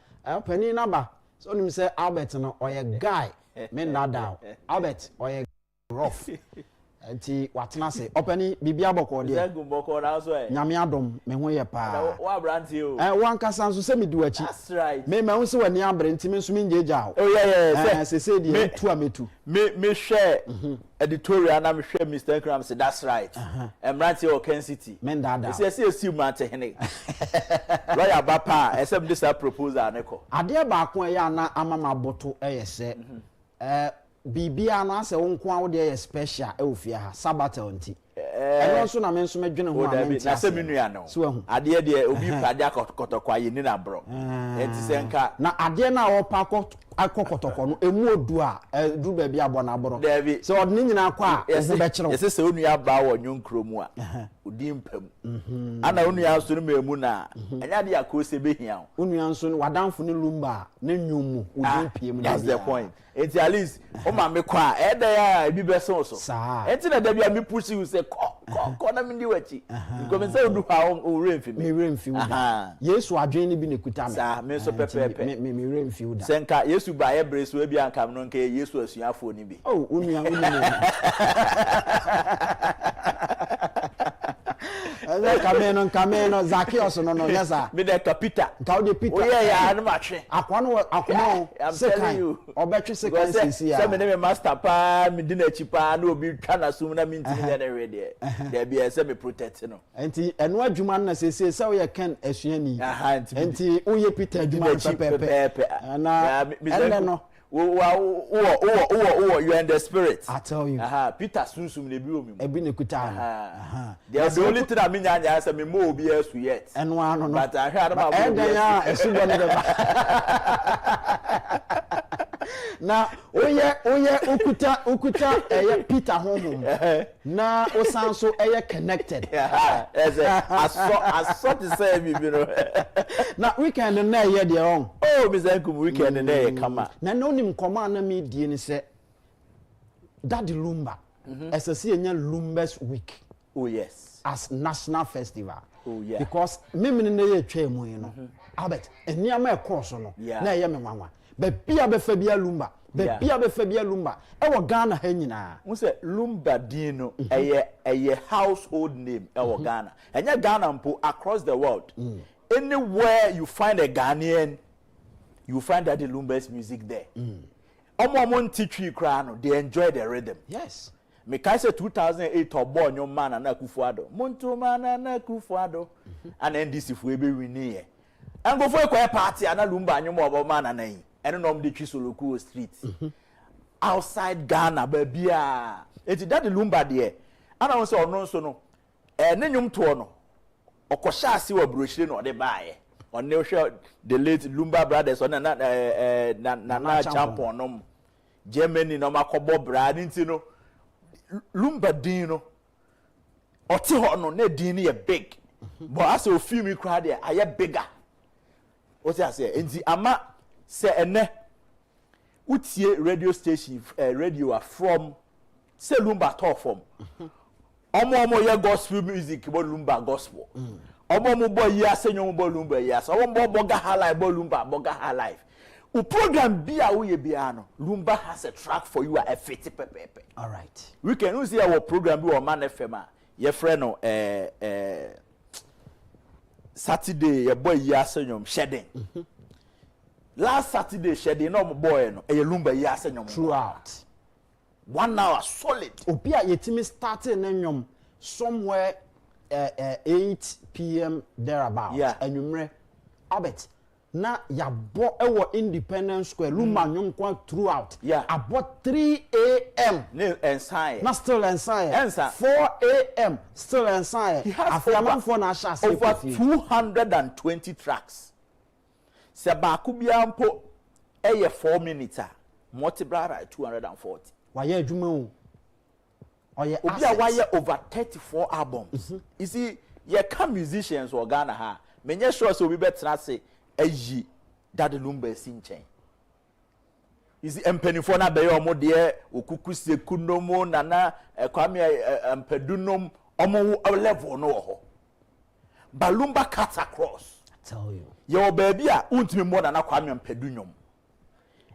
pani naba so nim say Albert no oye guy me nada Albert oye rough enti watena se opani bibia boko de zegum boko na so nyame adom me ho ye pa wa branti o wankasa nso se me di wachi that's right me ma nso wani abre enti me nso me njeja o oh yeah se di tu ametu me share editorial na me share Mr. Nkram say that's right branti o Kencity men dada see mate hene lawyer bapa except this proposal neko ade ba ko ya na amama boto se bibia na se wonko a wo de special e ofia ha sabatel nti eno so na me nso medwene ho a na se menua no so ehu ade de obi pade akotokwa ye ni na bro enti se nka na ade na wo pa akotokwa no emu odu a du ba bia abo na aboro se odne nyina akwa a wo be kire se onua ba wo nyonkromu a odi mpam ana onua so no memu na anya de akose behia onua nso no wadanfo ne lumba na nwumu odi piem that's the point enti at least o ma me kwa ede ya ebi be so enti na da bia me push you say ko na me ndi wachi ko me say odu ha o remfi me remfi uda Yesu adwen ni bi ne kuta me sa me so pepepe me remfi uda senka Yesu ba ye breso ebi anka no nka Yesu asuafo ni bi oh onua Cameno, Zacchaeus, no, yes, sir. Me that Peter. Gaudi Peter. Oh, yeah, I'm matching. Aquano, I'm telling you. Or better seconds here. Some name master pa, me dinner chipa, no be can assume that means already. There be a semi protected. And what Juman says, so you can as you and Uye Peter Juman, and Oh, you're in the spirit. I tell you. Peter Susum the Blue. There's the only thing I mean, I answer me more BS yet. And one, but I heard about now, Ukuta, Peter home. Now, Osanso, connected. I saw the same, you know. Now, weekend and there, you're wrong. Oh, Miss Uncle, weekend and there, come on. Now, no name command me, dear, say, Daddy Lumba, as a senior Lumba's week. Oh, yes. As national festival. Oh, yeah. Because me in the year, you know. Albert, and near my course, no. Yeah. Na yam mama. Be bia be fabia lumba. Be bia be fabia lumba. E wo Ghana ha nyina. Who say lumba dino a household name e wo Ghana. Enya Ghana mpo across the world. Anywhere you find a Ghanaian, you find that the Lumba's music there. Omo teach kra no, they enjoy the rhythm. Yes. Me kai say 2008 or born your man na akufo-addo. Monto man na akufo-addo. And NDC fu ebe wini e. And go for a party and a lumba nyom obo man na yi. And no mde Chisoloku street. Outside Ghana baby ah. Eti that the lumba there. And I say ono so no. Ne nyom to no. Okosha ase wa brochire no de bae. On the late Lumba brothers on na champion no. Germany no makobo brad nti no. Lumba din no. Oti ho no na din ne big. But as o feel me crowd there, aye bigger. What I say, nti ama se ene utie radio station radio from say Lumba talk from. Omo ye gospel music bo Lumba gospel. Omo boy ya senyo bo Lumba ya. So omo boga high Lumba boga high life. U program bia wo ye bia no Lumba has a track for you a 50 pepe. All right. We can see our program bi o Man FM a ye friend no Saturday your boy ya senyom shedding. Last Saturday shedding no boy no e Lumba ya senyom Throughout 1 hour solid. Opia yetimi starting nyom somewhere 8 p.m. thereabout. Yeah. Enyumre Albert na ya bo ewo Independence Square Lumba nyom kwa throughout. Yeah. About 3 a.m. Inside. Not still inside. 4 a.m. still inside. He has over 220 tracks. Se ba kubia mpo 4 minutes multiply 240. Waye adwuma o. Oye Obia waye over 34 albums. You see, ye can musicians or Ghana ha. Menye sure so we better say eyi that the Lumba sinchen. You see, empenifo na be omo de okuku sekunomo nana kwame empedunom omo level no ho. Balumba cuts across. I tell you. Your baby a untimi mo nana kwame empedunom.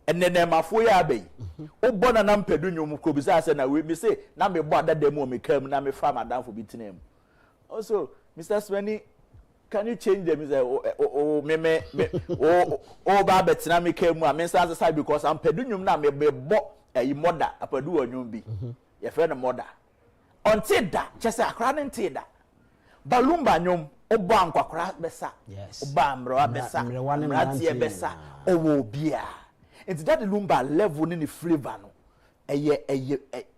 Ene mafo ya be. Obo nana empedunom ko bisa say na we me say na me bo adada mu o me kam na me fa madam for bitinem. Also, Mr. Sweni, can you change them? Ba betina me kemu a me say say because am pedunyum na me bo e mother apadu onyum bi. Ye friend mother. Until that, just akra nti da. Balumba nyum obo ankwakra besa. Yes. Oba amro besa. Mrati besa. Owo bia. It's that Lumba level in the flavor no.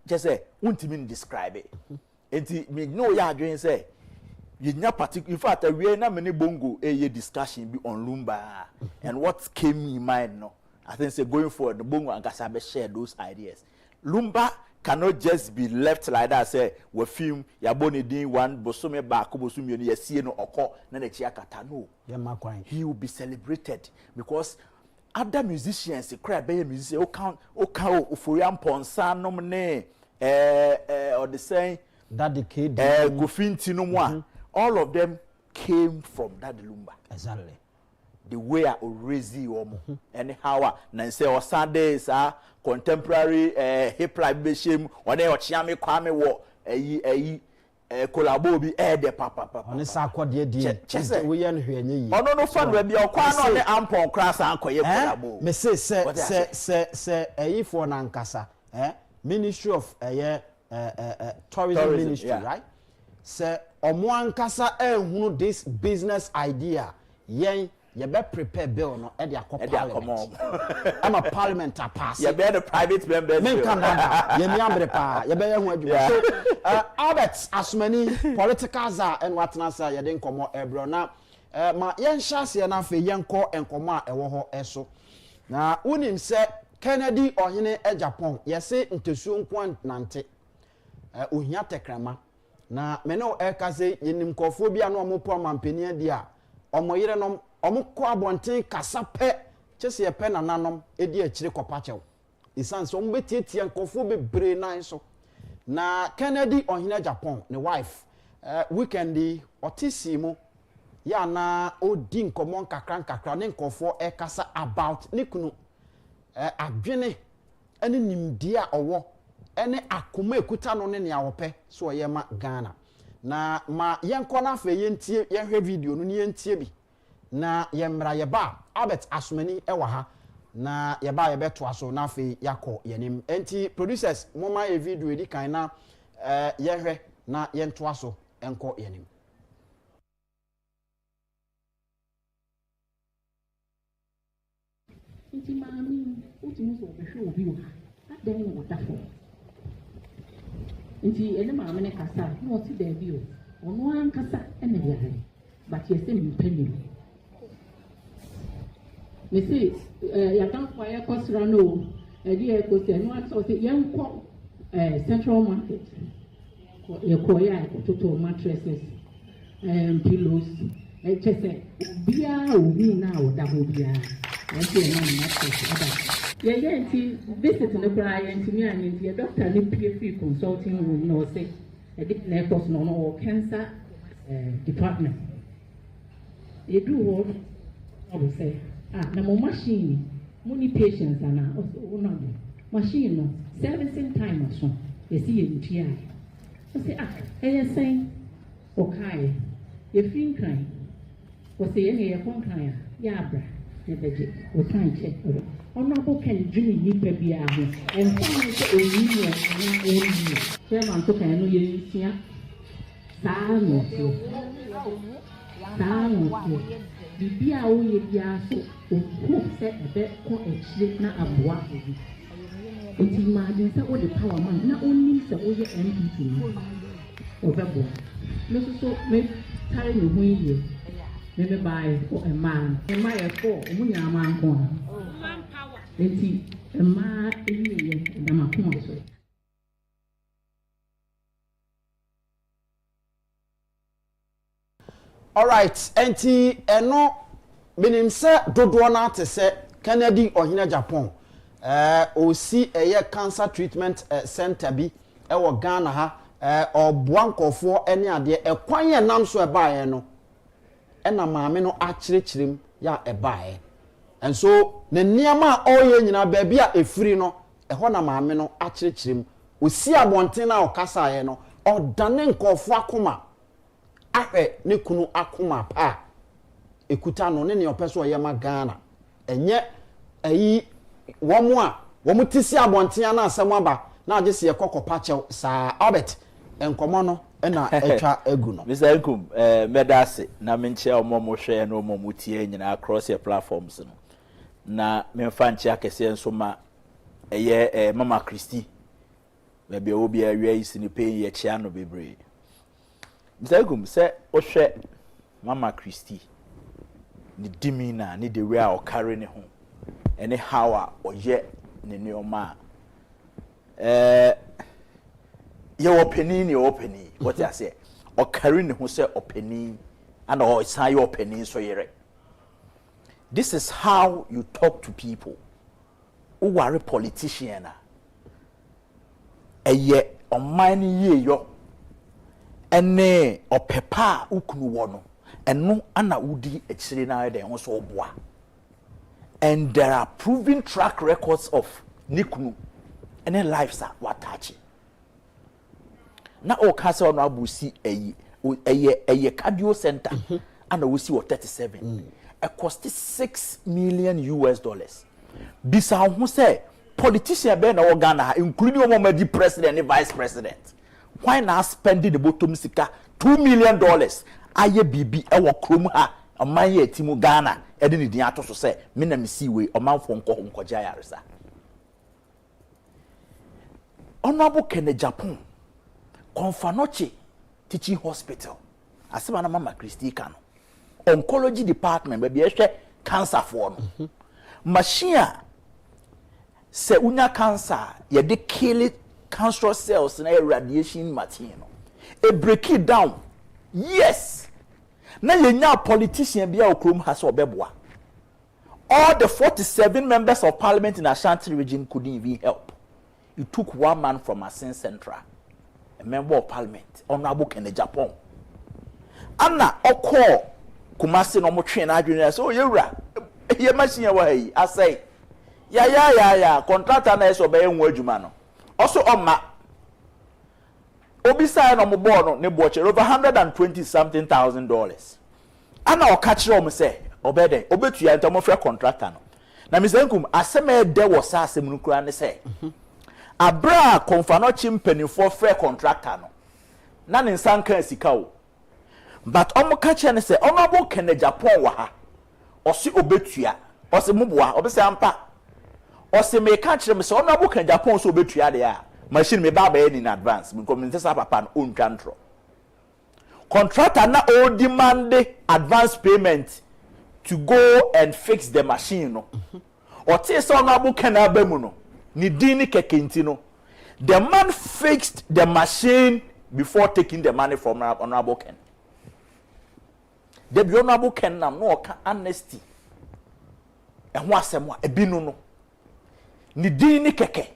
Just say untimi describe it. Enti me know ya adwen say in fact, we are not many bongo a discussion be on Lumba and what came in mind. No, I think say going forward, the bongo and Kasabe share those ideas. Lumba cannot just be left like that. Say we film Yaboni din one bosome ba kubosumi ni yesi no oko na ne chiakata no. He will be celebrated because other musicians, cry be musicians, o count Ofurian Ponsa nomne or the saying that decay Gofinti no moi. All of them came from that Lumba. Exactly. The way I raise you, anyhow, Nancy or Sundays, contemporary hip life bishim, or they or Chiami Kwame war, collabo bi de papa on sa akode die we ye no hwenye yi ono no fan we bia okwa no ne ampon class ankoye collabo me say eyifo na nkasa Ministry of tourism ministry, right? Say omo ankasa ehunu this business idea yen ye be prepare bill no e dey parliament. I'm a parliament pass. You be the private members. Men Canada, ye mi ambre pa, ye be ye hu adwuma. So Albert as many politicals are and what na say ye dey nkomo ebro na ma yen hyase na fe yen ko enkomo a ewo ho eso. Na unim say Kennedy ohene Agyapong yese ntesuo nkwan nante ohia tekrama na me no ekaze yenim kofo bia na omo po amampania dia omo yire no omo ko abonten kasa pe chese ye pe nananom edi akire kopachew isan so omo betietie nkofo bebre nan so na Kennedy ohene Agyapong ne wife weekendi otisi mu ya na odi nkomo nkakra ne nkofo ekasa about ne kunu adwene ene nimdia owo ene akoma ekuta no ne nea wope so ye ma Ghana na ma yenko na fa yentie ye hwe video no ne yentie bi na ye mra ye ba Albert Asmani ewa ha na ye ba ye beto aso na fa yakọ yenim enti producers moma ye video edi kan na ye hwe na yento aso enko yenim. Nti maami utimi so behwe obi wa adan no wodafo nti ene maami ne kasa no oti da bi o ono an kasa ene yare but yese mi peni me say ya kan kwa ya kosra no di e ko se no aso se yenko central market ye ko ya toto mattresses pillows chese bia obi na wodafo bia visit the client to me and the doctor need PFP consulting room no say a bit nervous no or cancer department. They do what I will say. No machine, many patients are now also machine no servicing time or so. They see it in TI. I say, hey, saying, okay, you feel crying. Was the any crying? Yeah, bra. We can't check it. Honorable can dream nipper be out and find a year and only. Chairman took a new year. Silence. The beer only so who set a bet for a slip not a bois. It imagines that what the power man not only the way MP or Bebo. Mrs. So make telling you when you. Maybe by a man, a man for a man corner. Let's see a man in the Macon. All right, enti eno minim se dodo na te se Kennedy ohene Agyapong osi eye cancer treatment center bi e wo Ghana ha obuankofo ene ade ekwan ye nam so e baaye no ena maame no akirikirem ya ebaaye enso ne niama oye nyina ba bia efiri no eho na maame no akirikirem osi abonten na okasa ye no odane nkofo akoma ahwe ne kunu akoma pa ekuta no ne opeso ye ma Ghana enye ayi womu tisi abonten na asem aba na agese ye kokopa chew sa Albert enkomo no na etwa egu no Mr. Nkum medase na menche omomo hwe na omomo tie nyina across your platforms no na memfa nche akese nso ma eye Mama Christy be be obi awia isini pe ye chia no bebre Mr. Nkum se ohwe Mama Christy ni dimina ni the way o carry ne ho ene how a oye ne neoma your opinion, what I say, or carrying who say opinion, and or it's how your opinion so yere. This is how you talk to people who are a politician. A ye on mine ye yo, and ne or pepa ukunu wono, and no anna udi echirina de also bois. And there are proven track records of Nikunu and their lives are what touching. na o ka se ono abusi eye cardio center and we see 37 it cost $6 million. Bisa ho say politician be na wo Ghana including Omomadi president and vice president why not spending the bottom sika $2 million aye bibi e wo krom ha oman ye timu Ghana e de ne din ato so say me na me see we omanfo nko yaresa Honorable Agyapong Confanoche Teaching Hospital asema na mama Christy Kano oncology department baby ehwe cancer for no machine se unya cancer ye de kill cancerous cells na radiation machine no e break it down yes na yenya politician bia okrom ha so obeboa all the 47 members of parliament in Ashanti region couldn't even help. It took one man from Asin Central, a member of parliament, Honorable Agyapong. Anna Oko Kumasi no mo train adwene so yewura ye machine wa yi I say ya contractor na so be enwo adwuma no also oma obisa no mo board no ne bo chere over $120,000. Anna o catch rom say obede obetua ntomo frɛ contractor no na misenkum asema de wo sa asem no kura ne say abra Confanoche mpanifo frɛ contractor no na ne nsanka sika o but omo catch ne say Honorable Agyapong wa ha osi obetua osi muboa obese ampa osi me catch me say Honorable Agyapong so obetua de a machine me ba in advance because me say papa no on twantro contractor na o demand advance payment to go and fix the machine no or say so Honorable Agyapong no ni dini Kencity no the man fixed the machine before taking the money from Honorable Ken. The Honorable Ken nam no ka amnesty e ho asemo e binu no ni dini keke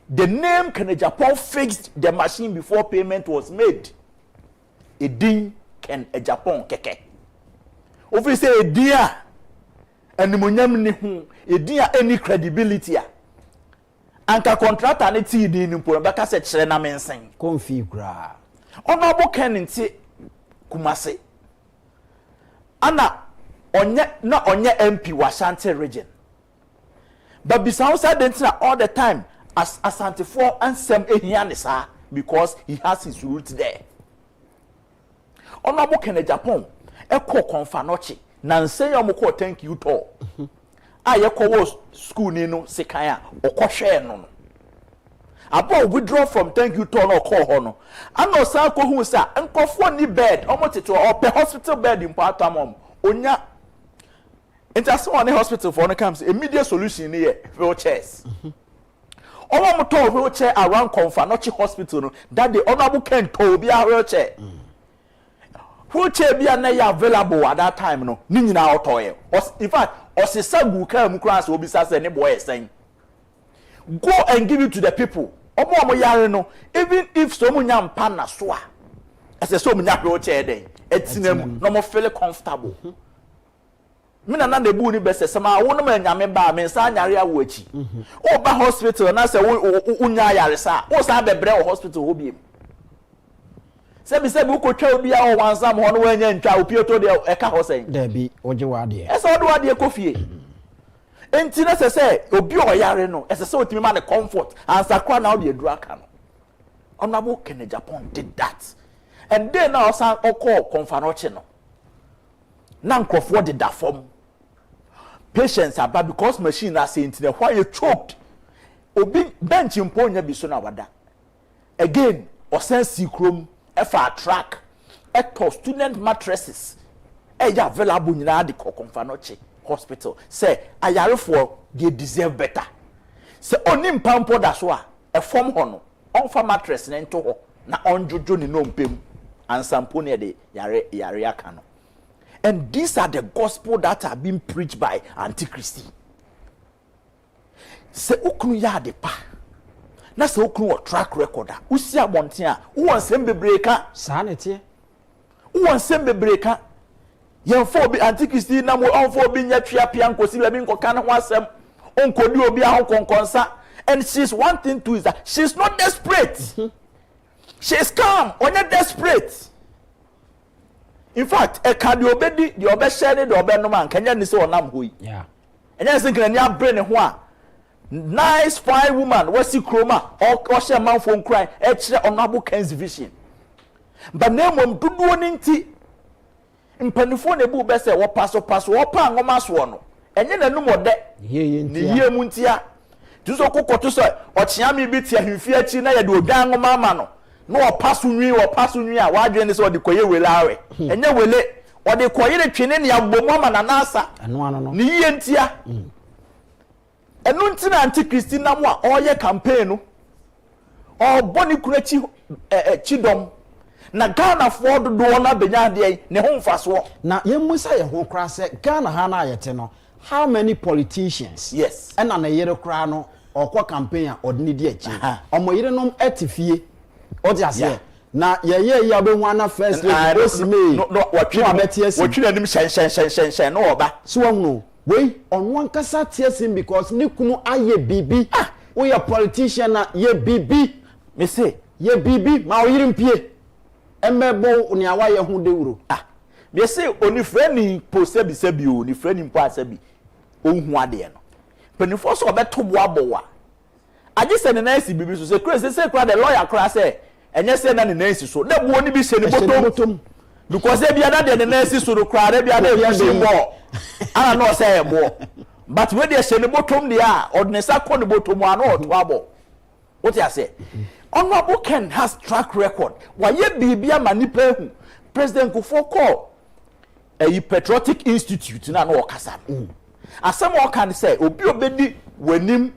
the name Agyapong fixed the machine before payment was made. E din Agyapong keke ofi say e dia animonyam ni hu e dia any credibility a anka contractor ne ti din ni mpo beka se kire na mensen konfi kura Honorable Ken nti Kumasi ana onye MP wa Ashanti region but besides that all the time as Asante for ansem ehia ne sa because he has his roots there. Honorable Agyapong eko Confanoche na nse ya mko thank you to aye ko school ni no sekan a okohwe no abo withdraw from thank you to no call ho no ana osan ko hu sa nkofo ni bed omotete ope hospital bed in patamom onya interson hospital for no comes immediate solution ni wheelchairs omo moto wheelchair around Confanoche hospital no that the Honorable Ken to be a wheelchair wheelchair be na available at that time no ni nyina otoye in fact osisa gu ka mu class obisa say ne boy sen go and give it to the people omo yare no even if so munya mpa na so a ese so munya wheelchair den etinam no mo feel comfortable mina na debu ni bese sama wo no ma nyame ba me sa nyare awo achi o ba hospital na say unya yare sa o sa bebre o hospital ho biem sebi ukotwa obi a o wansam ho no wanya ntwa opieto de eka ho sen da bi oje wade ese odo wade kofie enti na se obi o yare no ese se otimi ma ne comfort ansa kwa na obi eduru aka no Honorable Agyapong did that and then now san okọ Confanoche no na nkrofo de da form patients about because machine as enti na why you choked obi bench mponya bi so na wada again osensi krom efa track eto student mattresses eya available nyina de Confanoche hospital say ayarefo they deserve better say onim pampo da so a e form ho no onfa mattress na nto ho na onjojo ni no mpem ansampo ne de yare aka no and these are the gospel that are being preached by Antichrist. Say ukunu ya de pa na se ukunu track record a usi abonten a wo nsem bebreka sa na tie wo nsem bebreka yemfo bi Antichrist na mo onfo bi nya twia pia nkosi bi nkoka na ho asem onkodi obi a ho konkonsa and she's one thing too is that she's not desperate. she's calm onye desperate. In fact, a cardio obedi the obe share the obe no man kanya ni se onam hoi. Yeah. Enya se nkran nya brain ho a nice fine woman wasi kroma or share man phone cry e kire honorable Ken's vision. But name mom duduo ni nti mpanifo na bu be se wo paso wo pa ngoma so no. Enye na num ode. Ni hie mu ntia. Tuso kokoto so ochia mi bi tia himfi achi na ye de odwan ngoma ama no. No paso nwi a wadwe ne so de koye wele awe. Enye wele ode koye ne twene ne agbomu ama na nasa. Eno ano no. Ni hie ntia. Enu ntina anti-Christ na mo a oye campaign no. O boni kurachi chidom. Na Ghana for do na benya de ne ho mfaso. Na yemusa ye ho kra se Ghana ha na ayete no. How many politicians? Yes. And na yere kra no okwa campaign a odni di achi. Omo yere nom etifie. Odi ase. Na ye ya be hu ana first lady osime. No watwi anim shen no oba. So no. We on one kasa tiesim because ni kunu aye bibi. We a politician na ye bibi. Me say ye bibi ma oyire mpie. Emebo ni awa ye hu de wuro. Me say oni freni post bi o ni freni mpo asabi. Ohun ade no. Penifo so obeto boabowa. Aje se ne na si bibi so say crazy say kra the lawyer kra say enye say na ne na si so. Na buo ni bi se ne bottom. Because they be another the na si so do kra they be another be more. Ana no say bo. But when they se ne bottom dey a ordinary kon ne bottom ano to abo. What you say? Honorable Ken has track record. Why ye bibia manipa hu. President Akufo call a patriotic institute na no okasa. Asem o kan say obi obedi wanim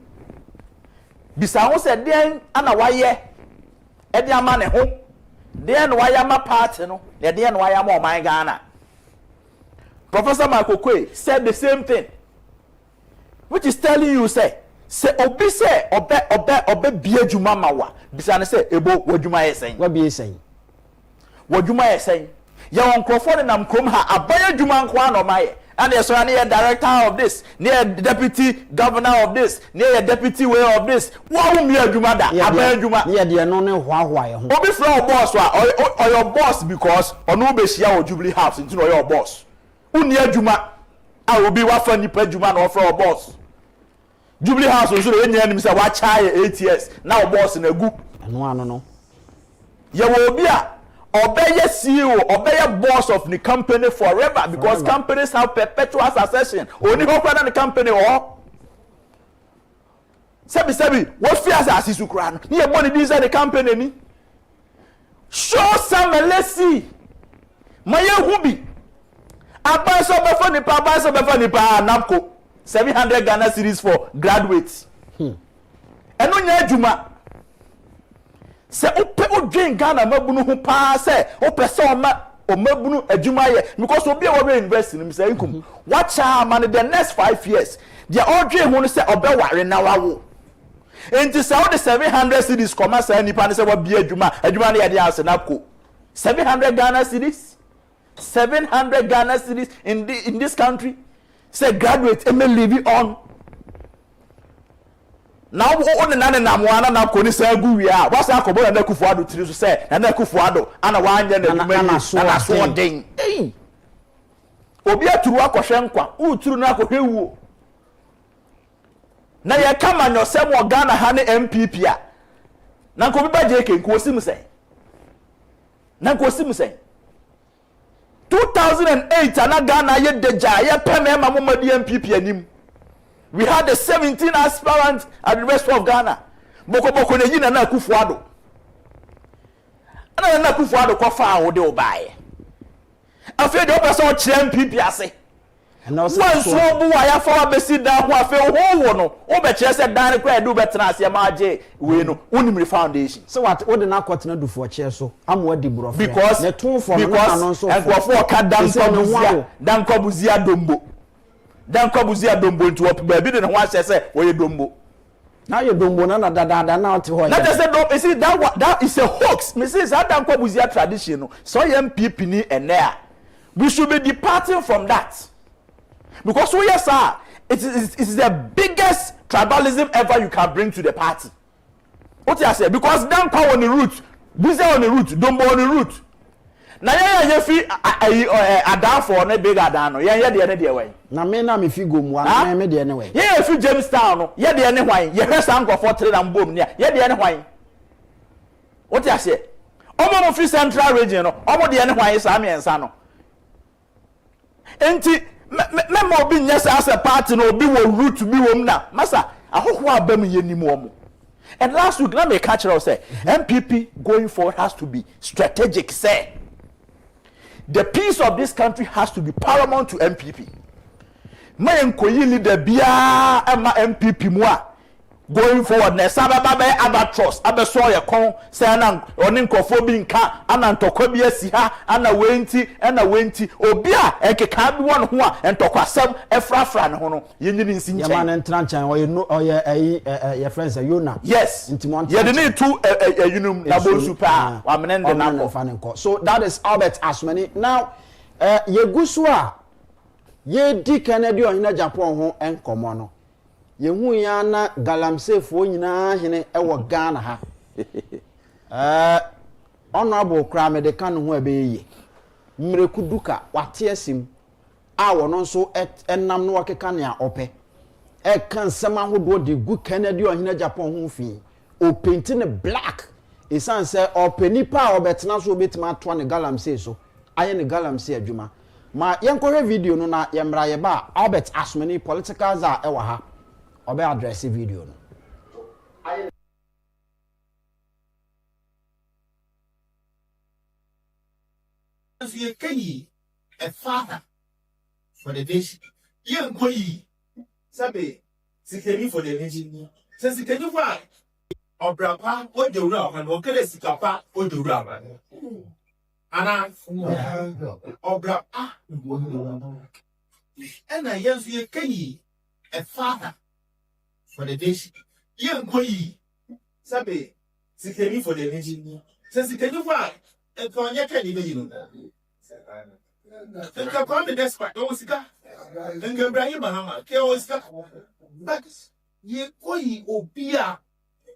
bisa ho say den ana waye e de ama ne ho den waye ma party no de den waye ma oman Ghana. Professor Makokwe said the same thing, which is telling you say obi say obe bia djuma mawa bisa ne say ebo wadjuma yesen wa bia yesen wadjuma yesen ya won krofo ne nam krom ha abaya djuma nko an omaye. And yes, one near director of this, near deputy governor of this, near deputy way of this. What will be a jumada? Yeah, the no why. Obi from boss or your boss because on no besia or Jubilee House into your boss. Unia Juma, I will be what funny per Juma or from boss. Jubilee House was so any enemy say watch high 8 years. Now boss in a group. No. You will be a obey CEO, obey boss of the company forever because companies have perpetual succession. Only hope than the company or Sebi, what fears as is Ukraine? Near money these are the company. Ni? Show some let's see. Maya Hubi. Abaso Befanipa Napco 700 Ghana series for graduates. And on Juma. Se ope odwen Ghana mabunu ho pa se ope se o mabunu adwuma ye because obi a we university nim say nkum watch man the next 5 years they odwen ho no se obeware na wawo enti se o de 700 cedis koma say nipa ne se wa bi adwuma na ye de ase na ko 700 Ghana cedis 700 Ghana cedis in this country say graduate and live on. Now on the nana namwana na koni say gu wi a wasa akobo na akufo-addo tiri so say na akufo-addo ana wanye na dwuma na so den obi aturu akohwe nkwa uturu na akohwe wuo na ye kama nyosem o Ghana ha ne MPP a na nko bi ba je kenko osim say na nko osim say 2008 ana Ghana ye deja ye peme ma mo madi MPP anim. We had the 17 aspirants at the University of Ghana. Boko ne yina na akufo-addo. Ana na akufo-addo kwa fa ode obaye. Afi de opeso kire MPP ase. Wan so bu wa ya fa besi da ho afi ho no. Obe kire se dan kwa edu betena ase ma age we no. Unimri foundation. So what ode na kwatena du fo kire so. Amwo di bro fe. Because ne tun fo no anonso. Enkofo ka dan kwabuzia dombo. Dan kwabuzia dombo nti wo baabi de ne ho ahye se wo ye dombo. Now you dombo na dada na oti ho. Not just say you see that is a hoax. Me say that dan kwabuzia tradition no. So MPP ni ene. We should be departing from that. Because so yes sir, it is the biggest tribalism ever you can bring to the party. What you say? Because dan kwa on the root Busa on the route, don't on the route. Na ye fi adafo na big adano ye de ne de wen na me na me fi gom wa na me de ne wen ye fi Jamestown no ye de ne hwan ye hwesa nkofo tere na mbom ne ye de ne hwan what you say omo fi central region no omo de ne hwan sa miensa no enti me mo bi nyesa as a party no obi wo route bi wo na masa ahoho abam ye nim omo. And last week let me catch us say MPP going forward has to be strategic say. The peace of this country has to be paramount to MPP. My enkoyi leader bia ama MPP moa going forward na sababa be abatros abeso ye kon say na oni nkofo bi nka ana ntokwa bi asi ha ana wenti obi a ekeka bi won ho a ntokwasem efrafra ne ho no yenyini nsi nchen ya man ntran oye no oye your friends Yona yes ye de need to yunum na bo super wa menende na ko. So that is Albert Asmani. Now ye gusu a ye di Kennedy ohina Agyapong ho enkomo no ye hu ya na galamsefo nyina hene ewo Ghana ha honorable krame de kan ho abeye mreku duka wate asim a wono nso enam no wakeka ne a ope e kan sema hodo de gu Kennedy ohina Agyapong ho fi o paint ne black isan say openi pa obetena so obetima to ne galamse so aye ne galamse adwuma ma yenkohwe video no na yemra ye ba Albert Asmani political za ewa ha obe address video no you can a father for the nation. You go sabe sikemi for the nation. Since sikemi for obrapa o de ura kan o kele sikapa o de ura ana obra and I yes you can a father for the nation. You go sabe sikemi for the nation. Since sikemi for e ko anya kan ni you know. Nka kwa me despite o sika nka Ibrahim Mahama ke o sika but ye koyi obi a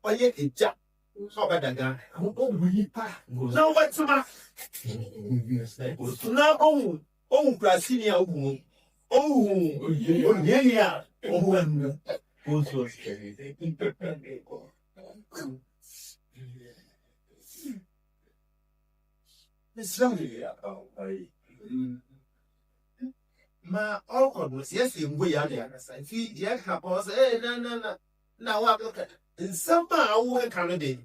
oye eja so badaga o wi pa na what ma na o krasini a o ye ya o so scary ma all was yes in way out there. I feel the couple say, no. Now I look at in some power Canada.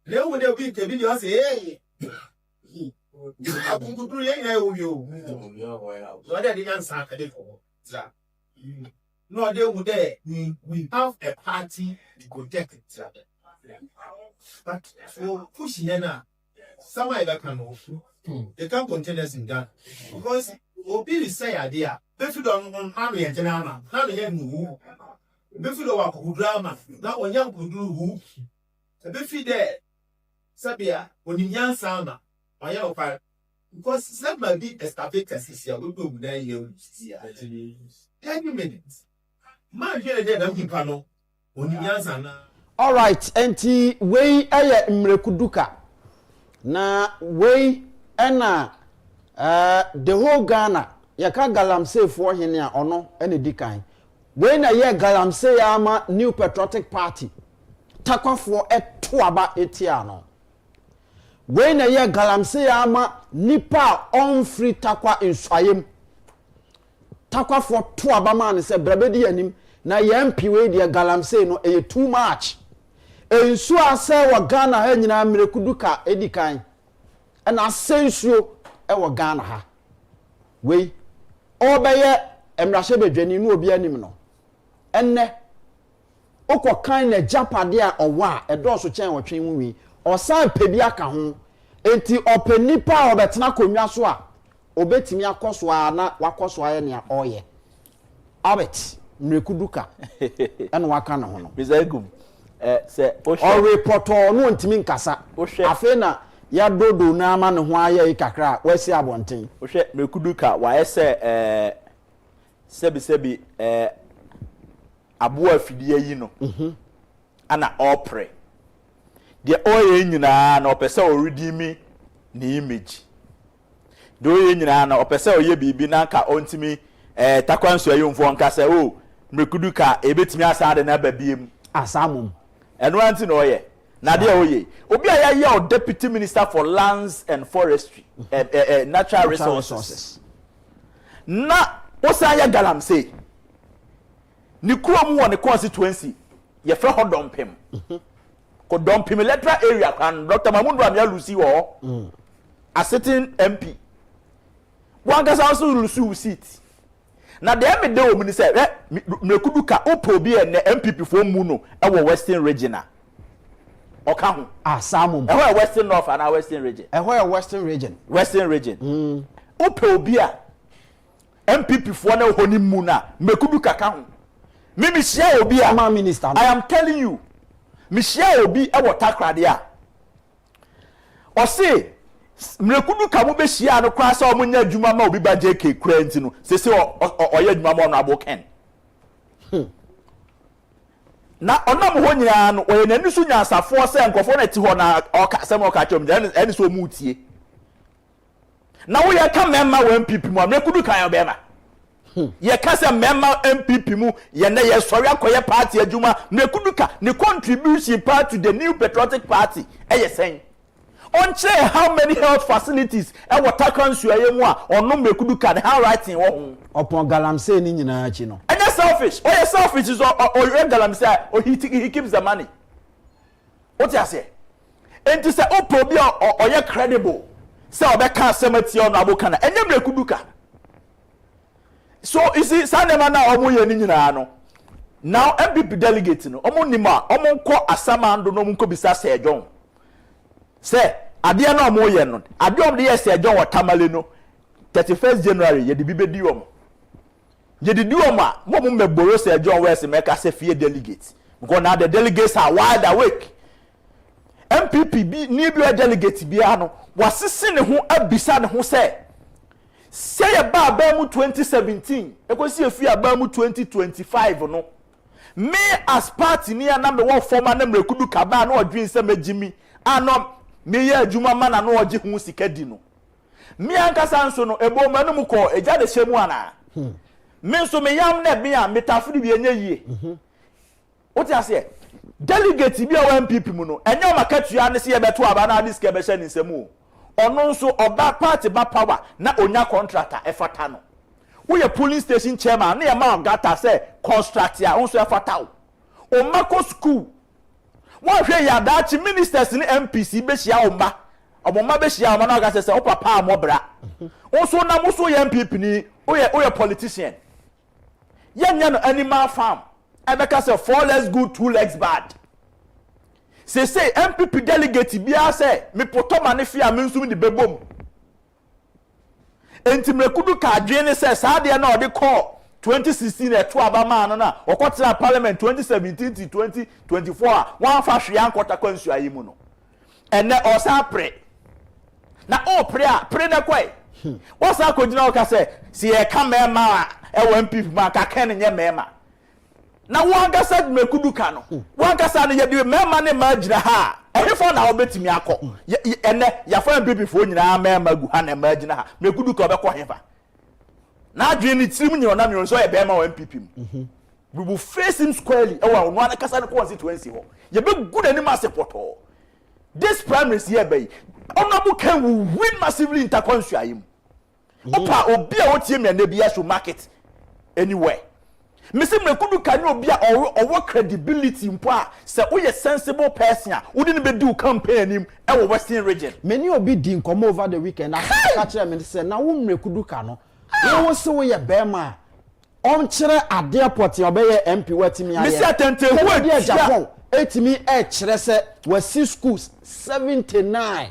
There would be the video say, hey, I'm going to do you. So that the answer no, they would there. We have a party to protect it. But for pushing now. Some either can also. They can't contain us in that. Because Obi say idea. Befi don marry and general. Now they no. Befi do wa drama. Now when young could do who. Befi there. Sabia when you young sama. Why you because that might be established as here. We go there you see. 10 minutes. Man here there don't keep no. When you young sana. All right, enti we eye mrekuduka. Na we ena the whole Ghana yaka galamsey for hene a ono ene dikan we na ye galamsey ama New Patriotic Party takwafo etoaba etia no we na ye galamsey ama nipa on free takwa nswayem takwafo toaba ma ne se brabedi anim na ye MP we de galamsey no e too much ensu ase wa Ghana ha nyina mrekuduka edikan ena sensuo e wa Ghana ha we obeye emrahye bedwani nu obi anim no enne okokan na japade a owa edoso chen wotwen wi osan pebi aka ho enti openipa obetena konwa so a obetimi akoso a na wakoso aye ne oye Albert mrekuduka ena waka na ho no bizagum se o report no ntimi nkasa afi na ya dodo na ama ne ho aye kakra wasi abonten o hwe mrekuduka wa ese sebi abo afidie yi no ana opre the oye nyina na opese o redeem ni image the oye nyina na opese oye bibi na nka ontimi takwanso ayomfo nka se o mrekudu ka ebetimi asa de na babiem asamum eno anti no oye na de oye obi aya o deputy minister for lands and forestry natural resources na osanya galamsey ni kurom wo ne constituency ye fra ho dompem ko dompem electoral area kan Dr. Mahmoud Ramia Lucy wo a sitting MP wangasa also Lucy seat na de me de o mi say mekudu ka opo bi e ne MPP fo mu no e wo Western region oka ho asamum e ho Western North and Western region e ho Western region opo bi a MPP fo na ho ni mu na mekudu ka ho me share obi a minister I am telling you me share obi e water a o say mrekudu ka mo be share no kwa sa o munya adwuma ma obi ba JK kura nti no se o ye adwuma ma no aboken na onam ho nyina no o ye nani so nya asafo se nkofo na ti ho na o ka se mo ka chom eni so mu tie na wo ye ka memma wa MPP mu mrekudu ka yo be ma ye kasa member MPP mu ye na ye sori akoye party adwuma mekuduka ne contribution part to the new patriotic party ye sen on share how many health facilities e water council aye mu a onno mekuduka ne how writing wo ho upon galamsey ni nyina achi no anya selfish is o galamsey o he keeps the money what you say enti say o probi o ye credible say obeka asemati ono aboka na enye mekuduka. So you see sanema na omo ye ni nyina no now MPP delegate no omo nima omo nko asamando no nko bisa Sejon say ade na omo ye no ade omo de Sejon watamale no 31st January ye de bibedi omo ye de di omo a mo meboro Sejon we se meka se fie delegate because now the delegates are wide awake MPP bi ni bi delegate bia no wasisi ne ho abisa ne ho say say about 2017 ekosi efi abamu 2025 no me as party ni na me wo former na mrekudu kaba na odwin se magimi anom me ye adwuma ma na no oje hu sika di no me ankasa nso no ebo ma no mu ko eja de hyemu ana me nso me yam na bi a metafudi bi enye yie what you say delegate bi o MPP mu no enye o makatua ne se ye beto aba na disk be hye ni nsemu ono nso oba party ba power na onya contractor efata no wo ye polling station chairman na ye ma gata say constructor nso efata o mako school wo hwe ya dachi ministers ni MPC be hia omba oboma be hia oma na ga say o papa amobra nso na mo so ye MPP ni o ye politician ye nya no animal farm ebeka say 4 legs good 2 legs bad. Say MPP delegate bia say me potoma ne fia me nsum de bebom enti mrekudu ka adwene say saa de na ode call 2016 eto abama no na okotira parliament 2017 to 2024 wan fa hwe ankota kwansu ayi mu no ene osa pre na o pre na kwai wasa kogina o ka say si e ka mema e wo MPP ma ka ken nye mema na wangasa mekudu ka no wangasa ne ye de mema ne magina ha ehefo na obetimi akọ ene ya fa MPP fo nyina mema gu ha na magina ha mekudu ka obekọ hefa na adwe ni tirim nyi ona mi so ye be ma wa MPP we will face him squarely e wa onu ana kasa ne constituency ho ye be good ani ma support this primaries here be honorable can win massively in interconstituency ayim opa obi a wotie me na bia should market anywhere. Mr. Mekudu can be our credibility in power. So we a sensible person. We didn't be do campaign him our Western region. Many will be didn't come over the weekend. I catch them and say, now Mekudu cano. You will say a Bema. On chere at the airport, you obey MP waiting me. Mr. Tente, who are Agyapong? 8 me was 6 schools 79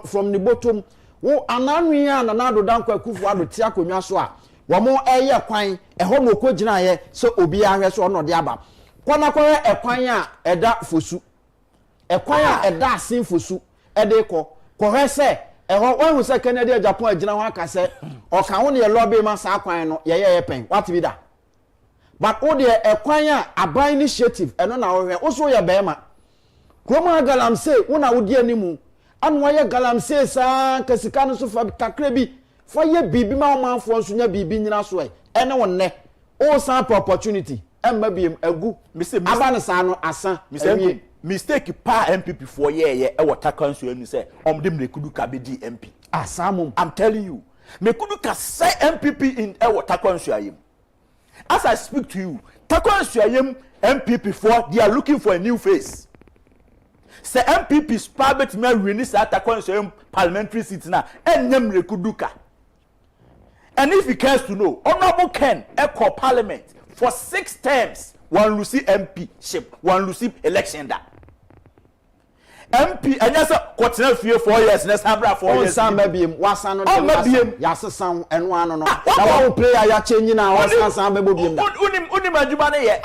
from the bottom. Oh, Anania and another danko akufo-addo tiako nwaso wamo eye kwan eho no ko gina ye so obi ahwe so no de aba kwana kwa ekwan a eda fosu ekwan a eda asin fosu ede ko hwe se eho wan hu se Kennedy Agyapong agina ho aka se o ka ho ne lobby ma sa kwan no ye pen what be that but o de ekwan a aban initiative eno na hwe o so ye be ma kroma galamse wona wodi animu anu waye galamse sa kasika no so fa kakra bi fa ye bibi ma manfo nso nya bibi nyina so ene wonne o san opportunity emma biem agu abane sa no asa mistake pa MPP for ye water council enu say dem rekudu ka be di MP asamum I'm telling you me kudu ka say MPP in water council ayem as I speak to you council ayem MPP for they are looking for a new face say MPP private me release that council parliamentary seat na enyem rekudu ka. And if he cares to know, Honorable Ken echo Parliament for 6 terms, one receive MP ship, one receive election that. MP and yes, continue for 4 years, next time 4 years. Some maybe was an yes, some and one on now player ya changing now. Some maybe Unimajubane ye.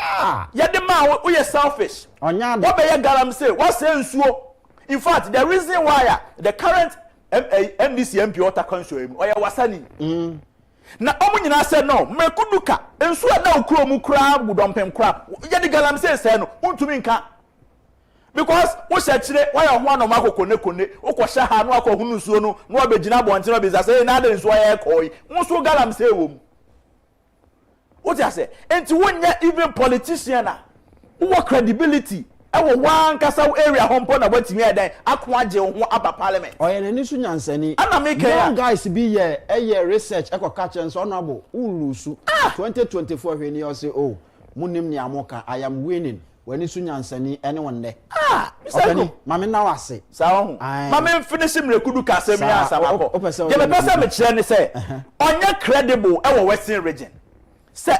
Yet the man we are selfish. On yan what may galam say? What sense so? In fact, the reason why the current MDC MP water council or wasani. Na omunyina say no mekuduka enso na okuro mu kra gudompem kra ye de galam say no untumi nka because wo sha kire wa ya ho anom akokone kone ukosha ha no akohunu nsuo no no obegina bonte no bezase say na de nsuo ya ekoi nso galam say wo mu what you say enti wonya even politician na wo credibility ewo wan kasa area hompo na batimi eden akwaje ho aba parliament oye na nisu nyansani ana make young guys be ye research ekokatchen so honorable ulusu 2024 when you say oh munim ni amoka I am winning when nisu nyansani anyone there okay mama na wase sa ho mama finish mrekudu kasem ya asabako je be pesa me kire ni say onye credible ewo western region say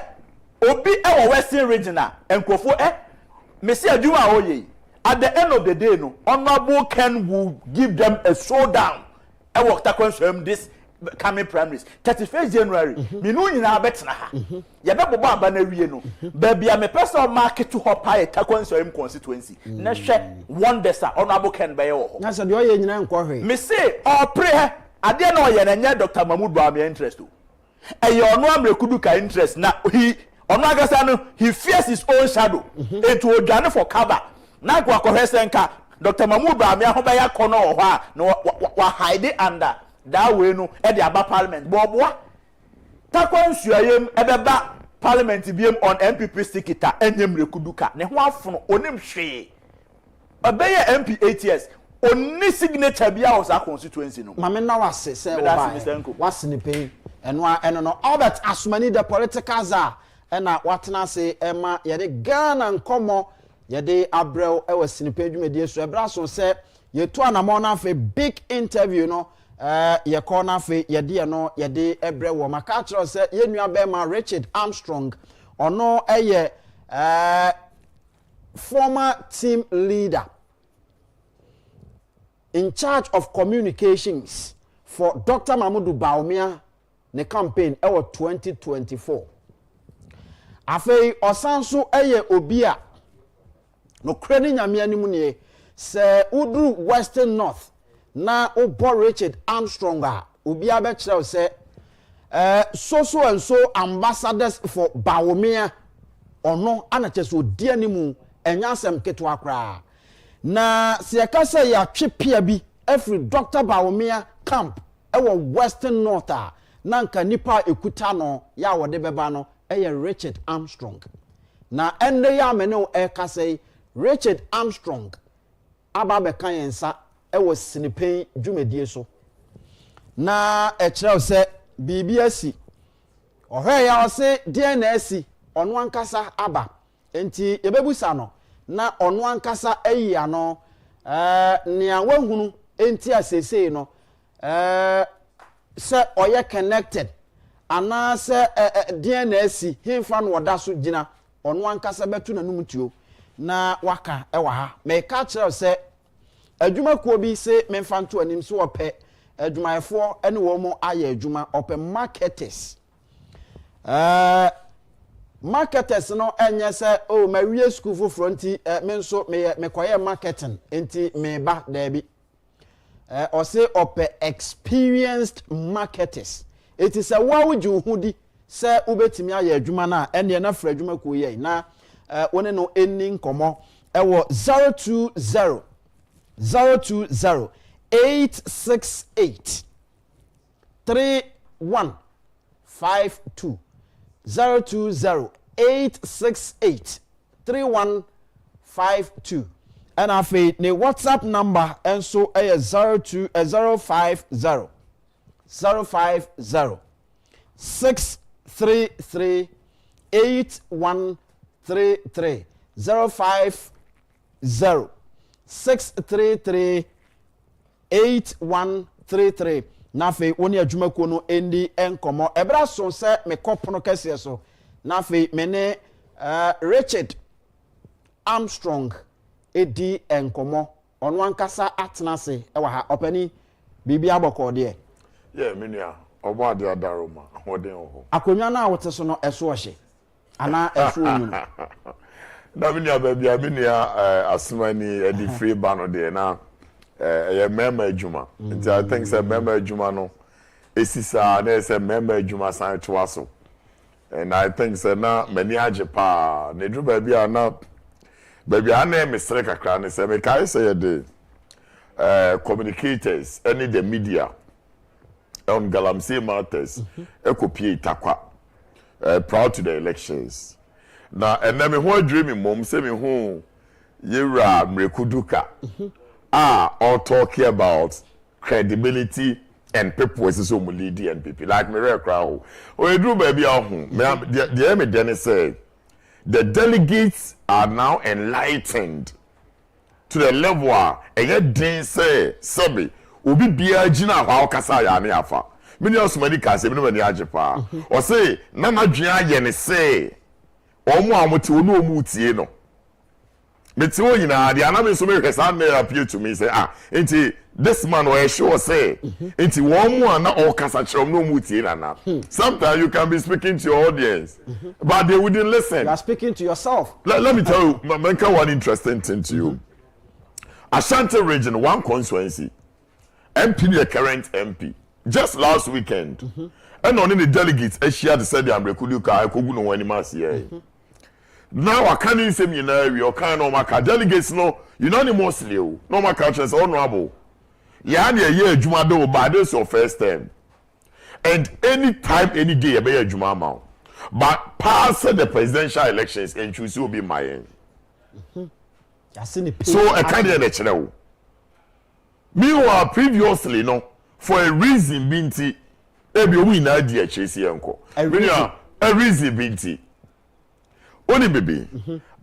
obi ewo western region na enkofo Messi Adjuma Oye, at the end of the day, no, Honorable Ken will give them a showdown. I will tackle this coming primaries. 31st January, Minu in our betna. Yababu Baba no. Baby, I'm a personal market to hop high tackle him constituency. Next wonders are Honorable Ken Bayo. That's a doy in inquiry. Messi, or prayer, I didn't know yet Dr. Mahmoud Bami interest. And your no Kuduka interest now Onagasano, he fears his own shadow. It will journey for cover. Na kwa kohesenka, Dr. Mahmoud Bami ahobaya kono oha no wa hide under that way no e the aba parliament. Bobwa takwan suayem ebeba parliament biem on MPP stikita enyem rekuduka. Ne ho afono onim hwe. Obeye MP 8 years. Oni signature bia was a constituency no. Mame na wase say wase ni pay. Eno no Albert Asumani the political czar. Ena watena se ema yede Ghana nkomo yede abrel ewa sinipe dwumedie so ebraso se yetu anamo na fe big interview no ye corner fe yede no yede ebrel wo maka tro se yenua be ma Richard Armstrong ono eye former team leader in charge of communications for Dr. Mahmoud Bawumia ne campaign ewa 2024 afei osanso eye obia no kreni nyame animu ne se udru Western North na obo Richard Armstrong a obia be kire se so and so ambassadors for Bawumia ono anacheso odi animu enyasem ketwa kra na se akasa ya twepia bi every Dr. Bawumia camp ewo Western North a na nka nipa ekuta no ya wode beba no Richard Armstrong. Na ende ya mene kasei Richard Armstrong aba be kan yensa ewo sinipen dwumedie so. Na kire se BBS ohwe ya ose DNS ono ankasa aba. Enti yebebusa no na ono ankasa ayi ano nia wahunu enti asese no se oye connected ana se DNS himfa no wada so gina ono ankasa betu na numtuo na waka ewa ha me ka kire se adwuma ko bi se memfa nto anim so ope adwumayefo ene wo mo aye adwuma ope marketers marketers no enye se o ma wie school for fronti me nso me koye marketing enti me ba da bi or say ope experienced marketers. It is a wawuju hudi se ubetimi aye adwuma na ene na fra adwuma ko ye na wone no eni nkomo ewo 020 020 868 3152 020 868 3152 and afi ne WhatsApp number enso 050 633 8133 050 633 8133 nafe woni adwumako no endi enkomo ebra so se me kopono kase so nafe me ne Richard Armstrong edi enkomo ono ankasa atenase e wa ha opani bibi aboko de menua obo ade adaroma hoden ho akonwa na wote so no eso ohye ana eso onyu na menua baabi menua asmani edi free bano de na mema adwuma nti I think say mema adwuma no esisa na say mema adwuma san twaso and I think say na mani Agyapa ne dru baabi ana mesre kakra ne say me kai say the communicators any the media on galamsey matters ekopie takwa proud to the elections na eneme ho dream mom say me ho yera mrekuduka all talking about credibility and people is so lead and people like me crowd. We do baby the say the delegates are now enlightened to the level and yet they say sabi obi bia gina hwa okasa ya ne afa many of somebody can say me no Agyapa or say na madua ye ne say omo amoti onu omu tie no meti o yina de anam so me hwesa na appeal to me say enti this man we sure say enti one mu na all kasa chrom no mu tie na sometimes you can be speaking to your audience but they wouldn't listen. You are speaking to yourself. Let me tell you one interesting thing to you. Ashanti region one constituency MP the current MP just last weekend and on the delegates Asia the said I'm rekuduka ekogu no wani mas here. Now I can't say me na we kind of maka delegates no unanimously no maka chance honorable ya na ye adwuma do but this your first time and any time any day e be adwuma ma but pass the presidential elections and choose will be my end so I can't hear the meanwhile previously no for a reason binti e be we na di achesi enko a reason binti Only baby,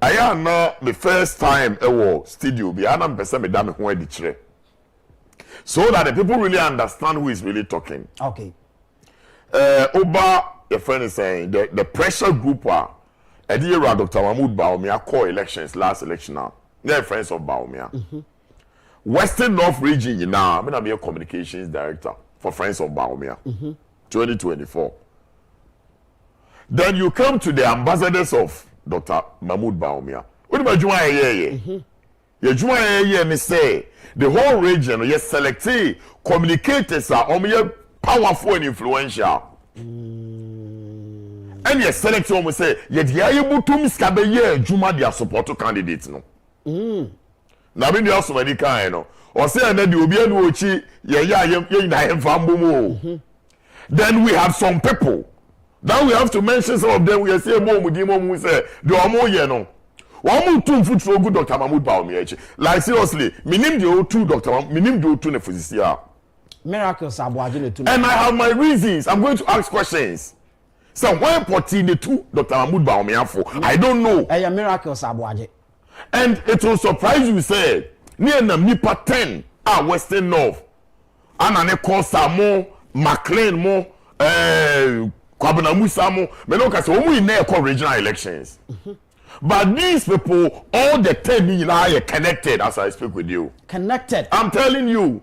I am not the first time ever studio be anam person me dame ho adi kire. So that the people really understand who is really talking. Okay. Oba your friend is saying the pressure group are Edira Dr. Mahmoud Bawumia call elections last election now. They're friends of Bawumia. Western North region you now, I'm be a communications director for Friends of Bawumia. 2024. Then you come to the ambassadors of Dr. Mahmoud Bawumia. What about you? You say the whole region, yes, selected communicators are powerful and influential. And yes, select almost say, yet you are able to miscabe Juma their support candidates. No. Now, when you also many kind, or say, and then you will be able to then we have some people. Now we have to mention some of them. We say more we say do more no. One more two foot for good Dr. Mahmoud Bawumia. Like seriously, minim the O2 Dr. Minim the O2 ne physician. Miracles are watching too. And I have my reasons. I'm going to ask questions. So why potting the two Dr. Mahmoud Bawumia for? I don't know. Hey, miracles are watching. And it will surprise you say near na mipa 10 Western North. And ane call Samo McLean mo Kwabena Musamo, Menoka, we never regional elections. But these people, all the 10 million are connected as I speak with you. Connected. I'm telling you.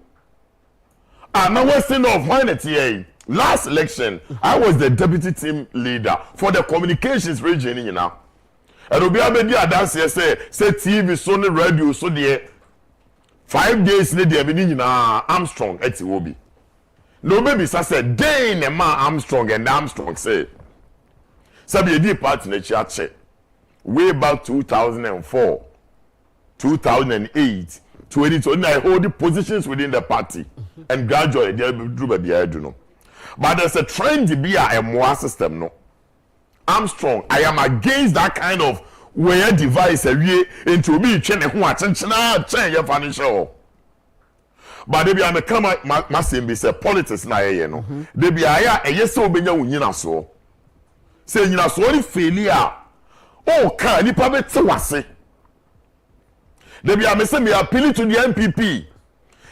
Now Western of Humanity, last election, I was the deputy team leader for the communications region, you know. And Obi Abedi dance here say TV, Sony radio, so there 5 days later, Armstrong at Obi. No baby said day ne man Armstrong and Armstrong say sabi di part na church way back 2004 2008 2020 I hold the positions within the party and gradually they do baby I do know. But there's a trend to be a more system no. I'm strong. I am against that kind of where device into me change who attention your financial. But they be am come my same be say politics na ye no. They be aya yes so be nya wunyina so. Say nyina so ni failure. Oh ka nipa be te wase. They be am say me appeal to the MPP.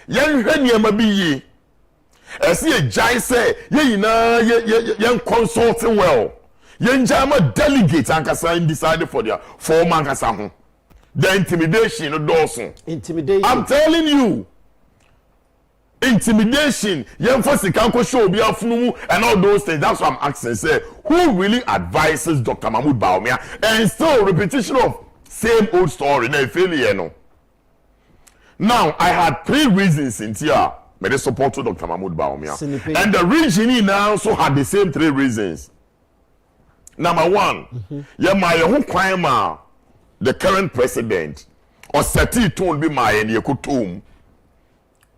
Yen hwe niam bi yi. Esi e jai say ye na yen consulting well. Yen jama delegate ankasa decided for their former ankasa ho. The intimidation no Dawson. Intimidation. I'm telling you. Intimidation, yen for sikanko show be afunu and all those things. That's what I'm asking. Say, who really advises Dr. Mahmoud Bawumia? And still repetition of same old story. No failure, no. Now I had 3 reasons in here. May they support to Dr. Mahmoud Bawumia. And the region now also had the same 3 reasons. Number 1, my whole crime, the current president, or Sati tone be my and Yakutum.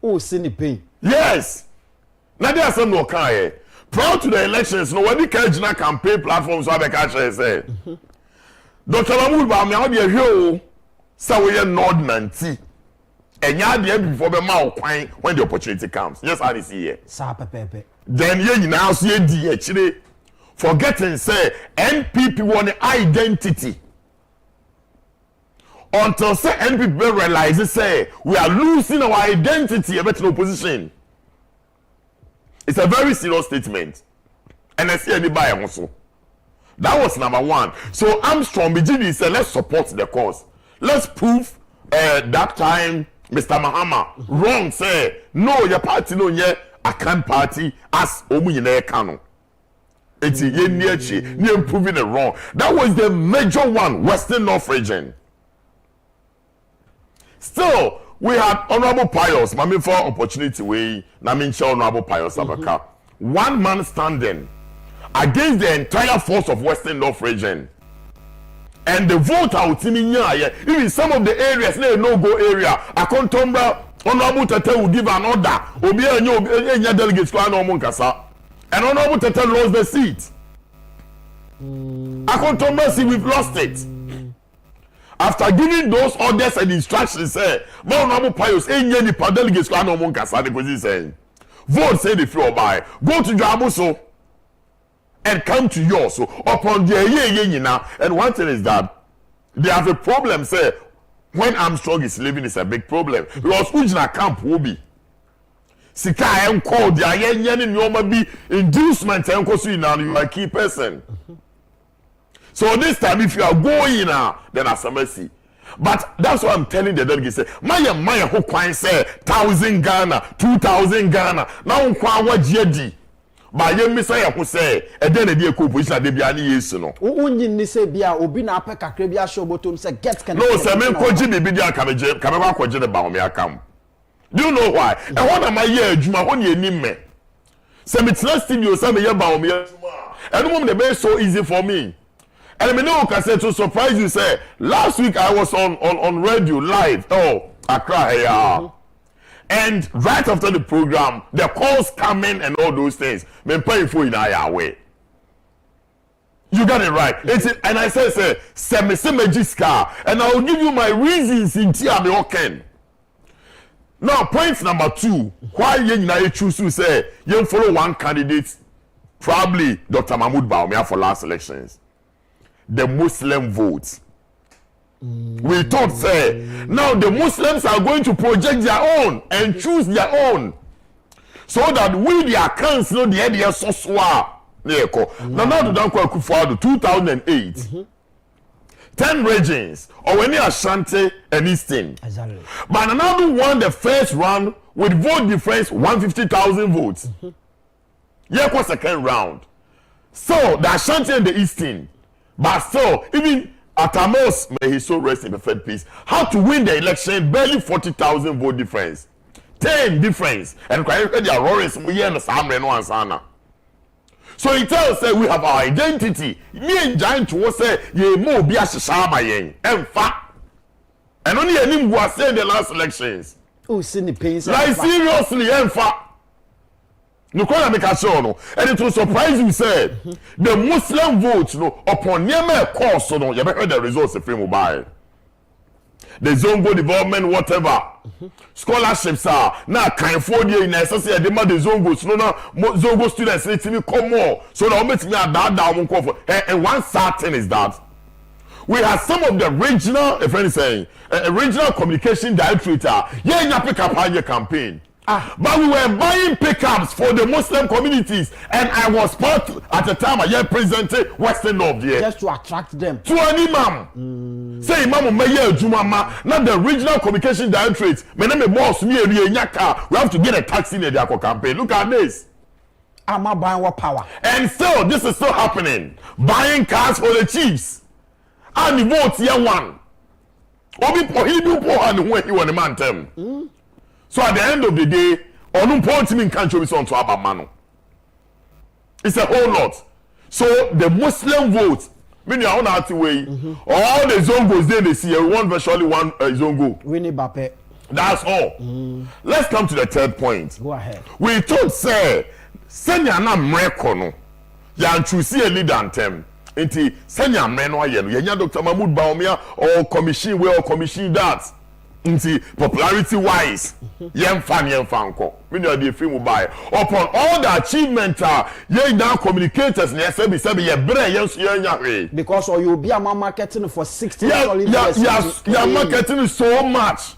Oh, Cindy Pay. Yes. Now there's some no kind. Prior to the elections, no one can campaign platforms. So I can say, Dr. Mahmoud Bawumia, how do you hear? So we are not nanti. And you are before the mouth when the opportunity comes. Yes, I see here. Then you now see the forgetting say NPP want identity. Until say NPP realizes say we are losing our identity about an opposition. It's a very serious statement. And I see anybody also. That was number 1. So Armstrong BGD said let's support the cause. Let's prove that time Mr. Mahama wrong say no your party no ye a can party as omunyene kano. It's ye near proving it wrong. That was the major one, Western North region. Still, we had honorable pious, mami for opportunity we, na mincha honorable pious abaka. One man standing against the entire force of Western North region. And the vote out in even some of the areas, no go area, Akontomba, honorable Tete will give an order. Obi enya delegates ko anomo nkasa. And honorable Tete lost the seat. Akontomba, see we've lost it. After giving those orders and instructions, say, but honorable pious, any delegates ko anomo nkasa, because he's saying, vote say the floor by, go to Jabuso and come to yours. So upon the now, and one thing is that they have a problem. Say when Armstrong is leaving, it's a big problem because Ujina camp will be. Sika and call the ayen in be inducement and cause you now you are a key person. So this time if you are going now, then as a mercy. But that's what I'm telling the delegates. Say, Maya who quite say 1,000 Ghana, 2,000 Ghana. Now what JD. But you miss who say, and then the position de biani yes no. Unyin ni say bia obi na apɛ kakra bi ahye obotom say get can. No, say men koji bibi dia kameje kwaje de ba o me akam. Do you know why? And what am I here adwuma ho ne anim me. Say me tena studio say me ye ba o me adwuma. And mom the be so easy for me. And me know can say to surprise you say last week I was on radio live. Oh, Accra here. And right after the program, the calls come in and all those things. Men paying for in our way. You got it right. And I say, send me Jiska, and I will give you my reasons in Tiami Oken. Now, point number 2. Why you choose to say you follow one candidate, probably Dr. Mahmoud Bawumia for last elections. The Muslim votes. We thought, say, now the Muslims are going to project their own and choose their own. So that we, the accounts, know the idea so swar. Now, to akufo-addo 2008. 10 regions, or when Ashanti and Eastern. But another one, the first round, with vote difference 150,000 votes. Was second round. So, the Ashanti and the Eastern. But still, even at Amos, may he so rest in perfect peace, how to win the election, barely 40,000 vote difference. 10 difference. And they are roaring some year and Sana. So he tells us we have our identity. Me and giant was say, ye mo be a shama yen. And fact. And only any was saying the last elections. Oh, send the pains. Like seriously, no call make a show no. And it will surprise you said the Muslim vote no upon near course no. You better heard the results of mobile. The Zongo development whatever. Scholarships are now kind for the necessary demand the Zongos no Zongo students need to come more. So now make me a down for and one certain is that we have some of the regional, a friend is saying, regional communication director, yeah, pick up your campaign. But we were buying pickups for the Muslim communities, and I was part at the time I presented Western North here. Just to attract them. To an imam. Say imam Mayor Jumama, not the regional communication directorate. My name is boss me and Nyaka. We have to get a taxi in the campaign. Look at this. I'm not buying what power. And so this is still happening. Buying cars for the chiefs. And the vote here one. Obi prohibited and when you want a man term. So at the end of the day, on point me can't show me on to Abamano. It's a whole lot. So the Muslim vote, meaning I want to way. All the Zongos they see one virtually one Zongo. Winnie Bape. That's all. Let's come to the third point. Go ahead. We told say send ya na mreko no. Ya choose a leader and term. Inti senya meno aye no yenya Dr. Mahmoud Baumia or commission we or commission that inti popularity wise yem fan ko me no dey film buy upon all the achievement ye now communicators na say be ye bre yen so yenya we because or you be a marketing for 60 solid years yeah marketing so much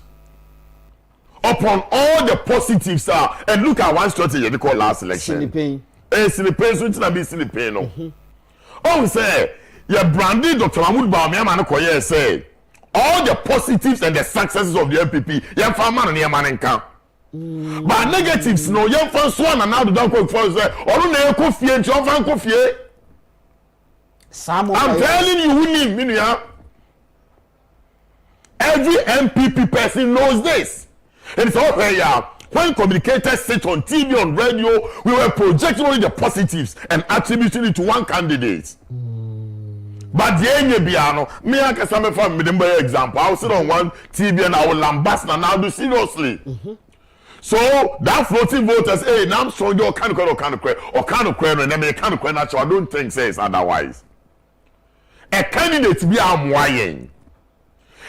upon all the positives and look at one strategy they call last election silly pain so it na be silly pain no. Oh, say, your brandy Dr. Mahmoud Baumia man koye say all the positives and the successes of the MPP, young farmer and your man can. But negatives, no, young first one and now the don't go for say, or no coffee and your fan coffee. I'm telling you, we need every MPP person knows this. And it's all here. When communicators sit on TV, on radio, we were projecting only the positives and attributing it to one candidate. But the Enyebiano, me I can say from me example. I will sit on one TV and I will lambast and I'll do seriously. So that floating voters, hey, now I'm strong, you can't quit or can't quit or can't quit and then they can't quit natural. I don't think says otherwise. A candidate be a moyen.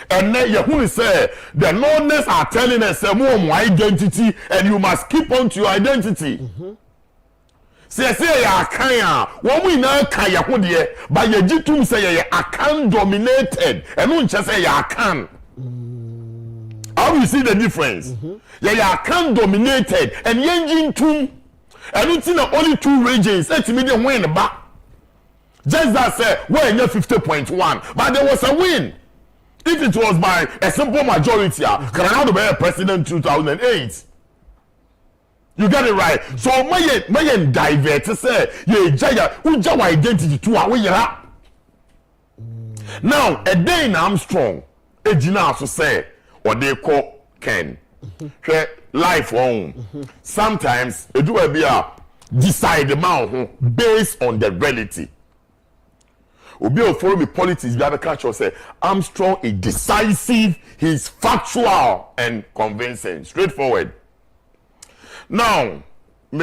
And then you say the knownness are telling us more identity and you must keep on to your identity. Say ya kaya what we now kaya hodie but ye jitum say ya akan dominated and no just say ya akan. How you see the difference? Ya akan dominated and yenjin tum and it's in only two regions let me win back. Just that say well you 50.1 but there was a win. If it was by a simple majority, Canada be a president 2008. You got it right. So my divert to say ye jaya uja identity to our way. Now a day now I'm strong. A jina to say what they call Ken. Life on. Sometimes it do be a decide amount based on the reality. Obi o follow me politics bi abeka cho say Armstrong is decisive, he's factual and convincing, straightforward. Now I'm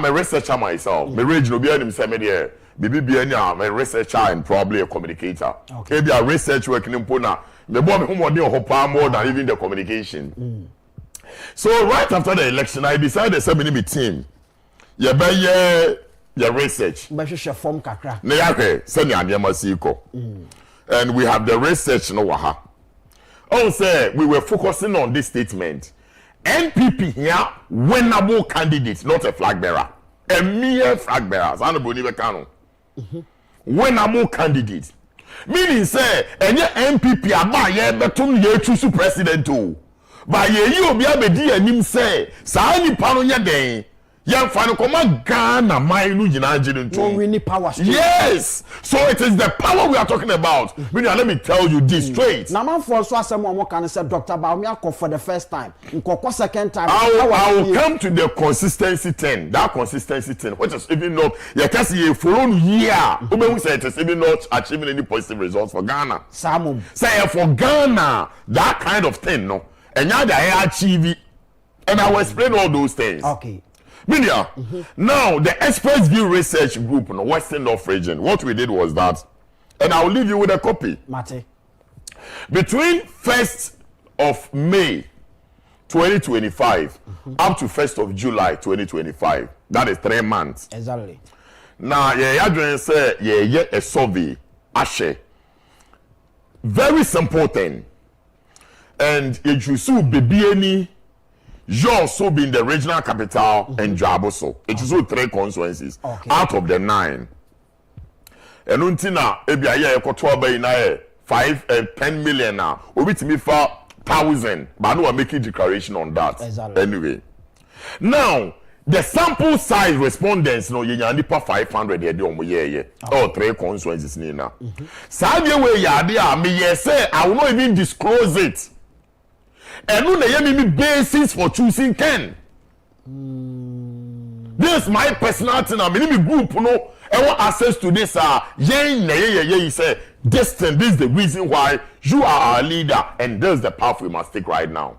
a researcher myself. Me region obi anim say me there bibi I'm a researcher and probably a communicator. Okay. Be a research work in Mpona. Me bo me homo more than even the communication. So right after the election I decided to send me team. Yeah be your research. Form kakra. And we have the research no waha. Also, we were focusing on this statement. NPP here, winnable candidate, not a flag bearer. A mere flag bearer. Winnable candidate. Meaning say, any NPP about ye betum ye choose president too. But ye you be a bedi and him say, sa ni pano ya den. Young final command Ghana mine no winning power. Yes. So it is the power we are talking about. Let me tell you this straight. Now man for so someone can say Dr. Baumia for the first time. Second time. I will come to the consistency 10. That consistency 10, which is even not you can see for 1 year. We say it is even not achieving any positive results for Ghana. Samum. Say for Ghana, that kind of thing, no. And now they achieve it. And I will explain all those things. Okay. Media. Now, the Express View Research Group in the Western North region, what we did was that, and I'll leave you with a copy. Mate. Between 1st of May 2025 up to 1st of July 2025, that is 3 months. Exactly. Now, you say, a survey, Ashe. Very simple thing. And it should be any. You also be in the regional capital and Jaboso. It is all 3 constituencies out of the 9. And untina ebia ekoto ba ina 5 and 10 million now. Obi timi for 1,000, but no one making declaration on that. Exactly. Anyway. Now, the sample size respondents no yenya nipa 500 here dey omo all 3 constituencies ni na. Sabe we yade a me say I will not even disclose it. And no na basis for choosing Ken. This is my personality now. Me group no I want access to this you say this is the reason why you are our leader and this is the path we must take right now.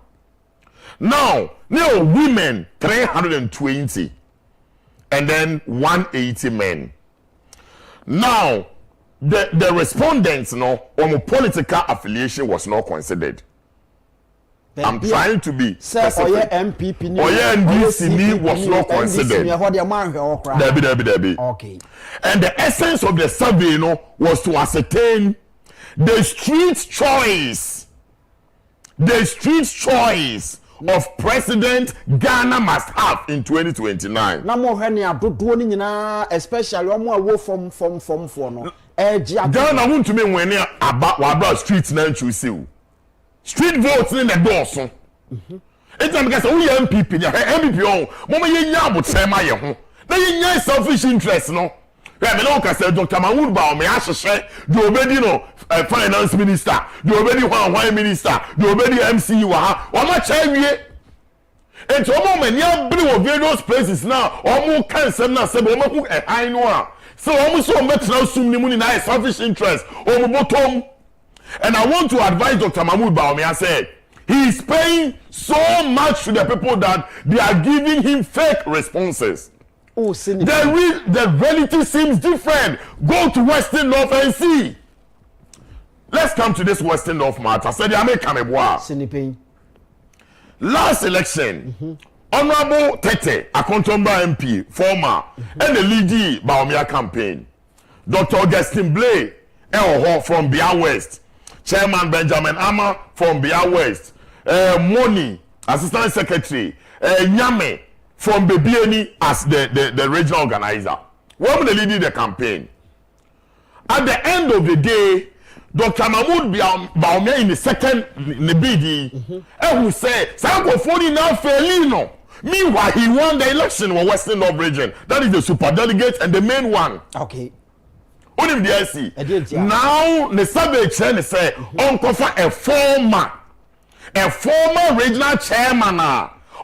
Now, women 320 and then 180 men. Now, the respondents on political affiliation was not considered. I'm trying to be specific. MPP NDC was not considered. Debbie. Okay. And the essence of the survey was to ascertain the street choice. The street choice of president Ghana must have in 2029. Especially from Ghana want to me when about streets now choose you. Street votes in the door. It's because we MPP, MPP on. Mama ye nyabo tema ye ho. Na ye nya selfish interest no. We me no ka say Dr. Mahmoud Ba me ahye the obedi no finance minister, the obedi one minister, the obedi MC wa ha. Wa ma cha wie. Enti omo mania bri wo various places now. Omo kan sem na se bo omo ku no a. So omo so metra sum ni mu ni na selfish interest. Omo bottom. And I want to advise Dr. Mahmoud Baumia. I said he is paying so much to the people that they are giving him fake responses. Oh, the reality seems different. Go to Western North and see. Let's come to this Western North matter. I said, I make a last election, Honorable Tete, Akontomba MP, former, and the lead Baumia campaign, Dr. Augustine Blay, from Bia West. Chairman Benjamin Ama from Bia West, Moni, Assistant Secretary, Nyame from Bebieni as the regional organizer. What will lead the campaign? At the end of the day, Dr. Mahmoud Baumia in the second BD, who said, Sanko Foni now Felino. Meanwhile, he won the election in Western North region. That is the super delegate and the main one. Okay. Onim the IC. Now the survey chairman say uncover a former regional chairman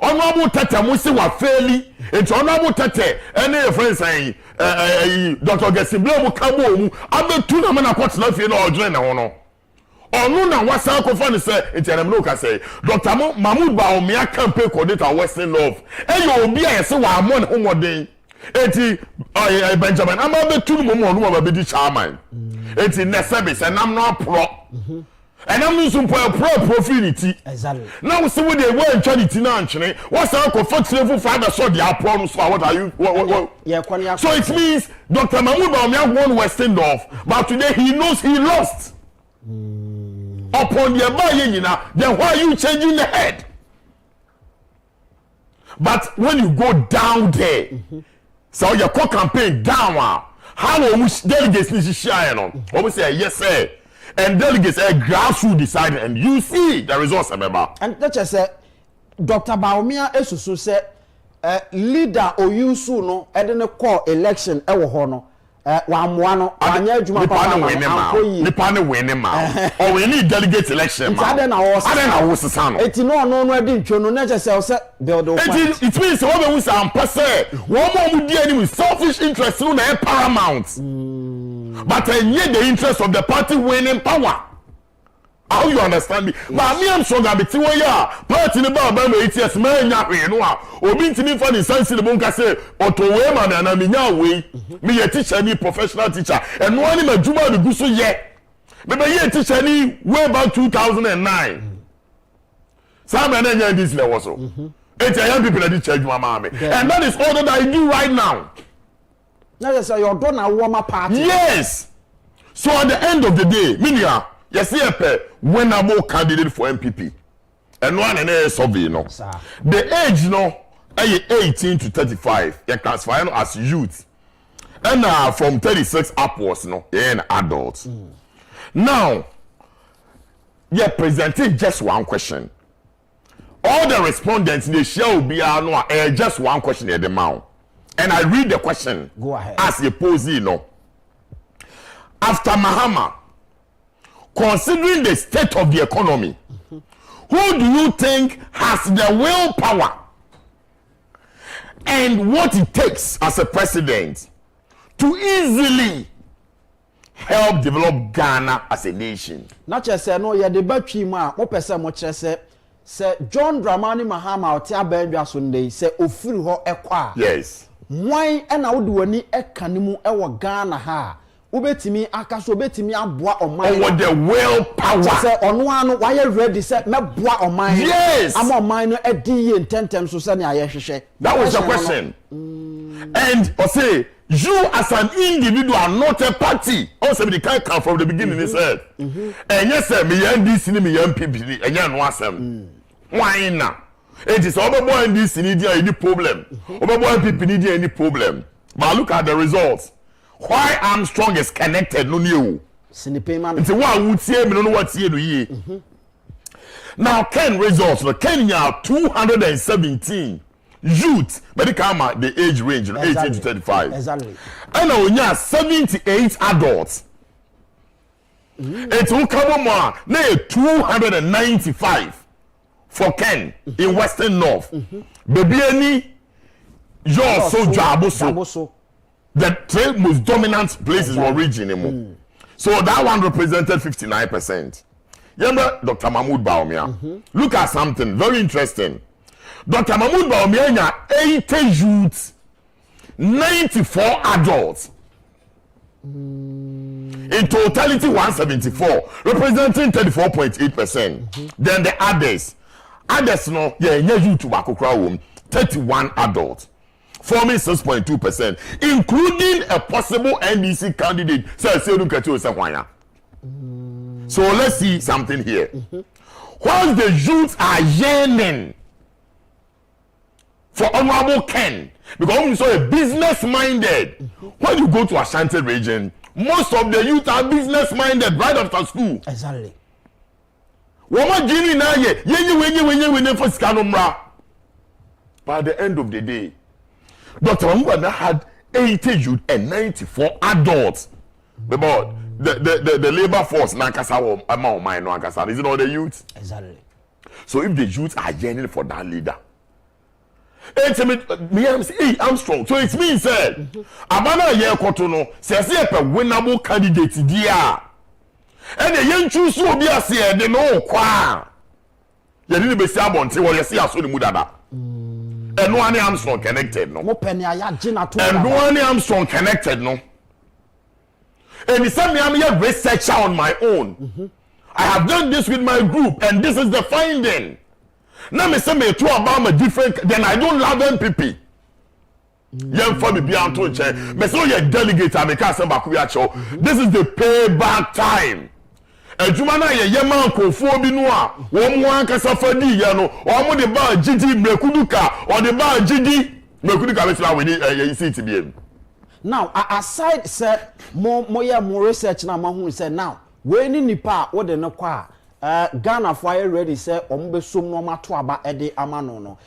Honorable Tete Musi wa fairly it's Honorable Tete any friend saying Dr. Gesible mu kabo mu abetu na na kwat na fie na odwene na hono onu na wasa kofa ni say it's an no ka say Dr. Mahmoud Baumia campaign coordinator Western North e obi a yese wa amon homoden eti Benjamin ama betu mu mo no ba be di chairman eti nesebis enam no pro enam no so pro profility exactly now see we dey wey charity na anchene what's our comfortable father so the pro no so what are you what? Yeah, so it means Dr. Mahmoud Baumia won Western North but today he knows he lost upon the aba then why are you changing the head? But when you go down there so your core campaign down how delegates need to share no say yes sir and delegates grassroots decided and you see the results remember and that just say Dr. Baumia esusu say leader oyusu no ede ne call election e wo ho no wa moa no anya adwuma papa nipa ne win ma or we need delegate election ma ade na wo sesa no eti no ade ntwo no na je se build up it means we be say am pese wo mo di any with selfish interest no na paramount but the interest of the party winning power. How you understand me? But me am sure that between ya party ni ba 8 years man nya hwe no a obi ntimi fa ni sense ni bonka say otowe ma na me nya we me ye teacher ni professional teacher eno ani madwuma ni guso ye me be ye teacher ni way back 2009 some na nya this level so it's a young people that teach adwuma ma me and that is all that I do right now. Now you say your don na warmer party. Yes, so at the end of the day minia yes, winnable candidate for MPP. And one and a survey, no. The age, no, 18 to 35. You classify as youth. And from 36 upwards, no, and adults. Now, you presented just one question. All the respondents, they shall be just one question at the mouth. And I read the question. Go ahead. As you pose, you know. After Mahama, considering the state of the economy, who do you think has the willpower and what it takes as a president to easily help develop Ghana as a nation? Not just say no, yeah, the battery ma, what person much say John Dramani Mahama or Tia Benja Sunday say ofuri ho ekwa. Yes. Why and I would do any ekanimu ewa Ghana ha? Ubetimi akaso ubetimi aboa oman what the willpower say ono anu why you ready say me boa oman yes am oman no edi ye intentem so say na ye hwehwe that was the question and or say you as an individual not a party also the kind come from the beginning he said and yes sir me NDC ni me MPP enya no asem why na it is obobo NDC ni dia any problem obobo MPP ni dia any problem but look at the results. Why Armstrong is connected no new. It's one would say me no what see no ye. Now Ken results no Kenya 217 youth medical the age range 18 to 35. Exactly. And now 78 adults. It will come more na 295 for Ken in Western North. Baby any your so Jaboso. The three most dominant places were region. So that one represented 59%. Remember Dr. Mahmoud Bawumia? Look at something very interesting. Dr. Mahmoud Bawumia 80 youths, 94 adults. In totality 174, representing 34.8%. Then the others no, youth to 31 adults. Forming 6.2%, including a possible NDC candidate. So let's see something here. While the youths are yearning for Honorable Ken, because we saw a business-minded. When you go to Ashanti region, most of the youth are business-minded right after school. Exactly. By the end of the day, Dr. Mwanda had 80 youth and 94 adults. But the labor force nankasa amount mine no ankasa. Is it all the youth? Exactly. So if the youth are yearning for that leader, it's me Armstrong. So it means said Abana ye kotono says a winnable candidate dia. And the young choose so be as here they know kwa. You didn't be say abonte what you see as so the mudada. And no one Armstrong connected, no. And no one Armstrong connected, no. And he said, I'm a researcher on my own. I have done this with my group, and this is the finding. Now, me say me to about a different, then I don't love MPP. Young for me beyond to check. Me say you delegate, I make us this is the payback time. Ejumana ye yema nkofo bi no a wo mo ankasa fadi ye no o mo de ba gidi mekuduka or the ba gidi mekuduka be tla we ni sit bi. Now aside say mo research na ma hu say now we ni nipa wo de no kwa Ghana fire ready say ombe som no mato aba ede amano no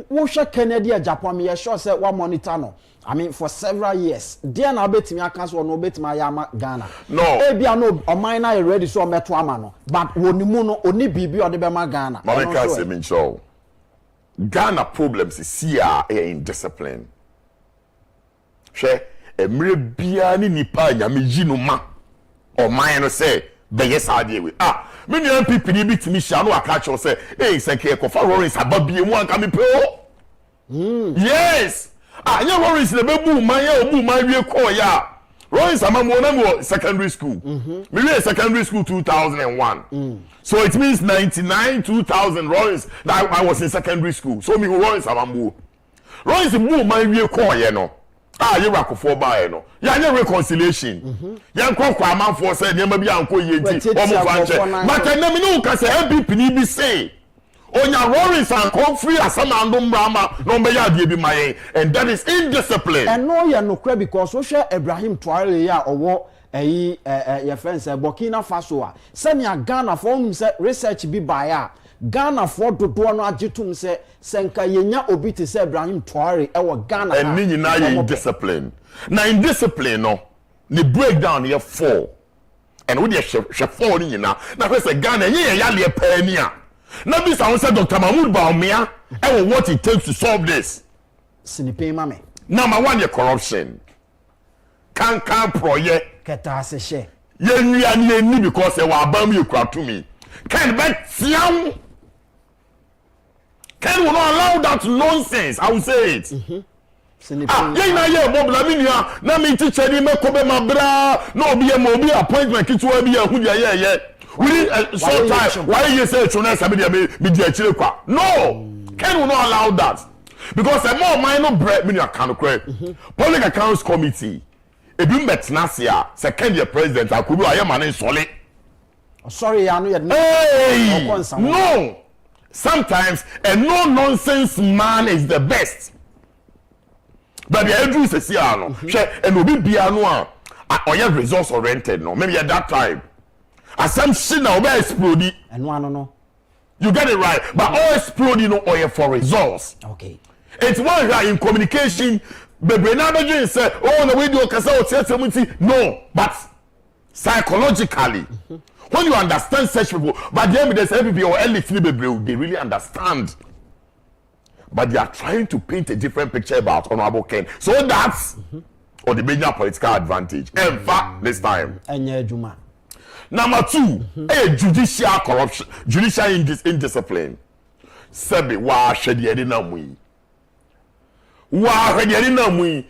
wo hwe Kennedy Agyapong me sure say wa monitor no I mean for several years there na betimi aka so no betimi ya ama Ghana no bia no oman na ready so meto ama no but wonimu no oni bibi ode be ma Ghana Mameka say me show Ghana problems is here in discipline hwe emre bia ni nipa nyame yi no ma oman no say be yes ade we me ni MPP ni bitimi sha no aka cho say seke ko fa Lawrence ababie mu anka me pe yes anya Lawrence le bebu man ya obu man wie ko ya Lawrence amamu na me secondary school me we secondary school 2001 so it means 99 2000 Lawrence that I was in secondary school so me Lawrence amamu Lawrence mu man wie ko ye no you akufo-addo no ya nya reconciliation ya nkwa amanfo say nyema bi anko yenti omo fanche but na me no ka say MPP ni bi say onya Lawrence and free asama ndom brama no be ya de bi mayen and that is indiscipline and no ya no kra because so share Ibrahim Traore ya owo your friends Burkina Faso a senya Ghana for him say research bi ba ya Ghana for dodo no agitum say senka yenya obi te say Ibrahim Traore e Ghana and ni na ye discipline na in discipline no the breakdown here 4 and we dey she 4 ni na say Ghana ye ya le pani a na bi say Dr. Mahmoud Bawumia e what it takes to solve this sinipe mame number 1 ye corruption can project keta se she ye nwia ni eni because e wa abam ye kura to me can bet siam can will not allow that nonsense I will say it ye na ye bobla mi nua na mi teacher ni mekobe mabra na obi e mo obi appointment kitwa bi ya hu ye we so time why you say chuna sabi dia me dia chire kwa no can will not allow that because a more minor bread mi nua kan kra public accounts committee ebi metna sia second year president akubi ayemane sole sorry ya no no sometimes a no nonsense man is the best but the Andrew says no she and obi bia no a oya results oriented no maybe at that time assumption na obi explode and no you get it right but all explode no oya for results okay it's one guy in communication bebe na beji say oh the video kasa o tete no but psychologically when you understand such people but the evidence everybody or elite they really understand but they are trying to paint a different picture about Honorable Ken so that's or the major political advantage in fact this time number 2 judicial corruption judicial indiscipline sabi wa hwede na mu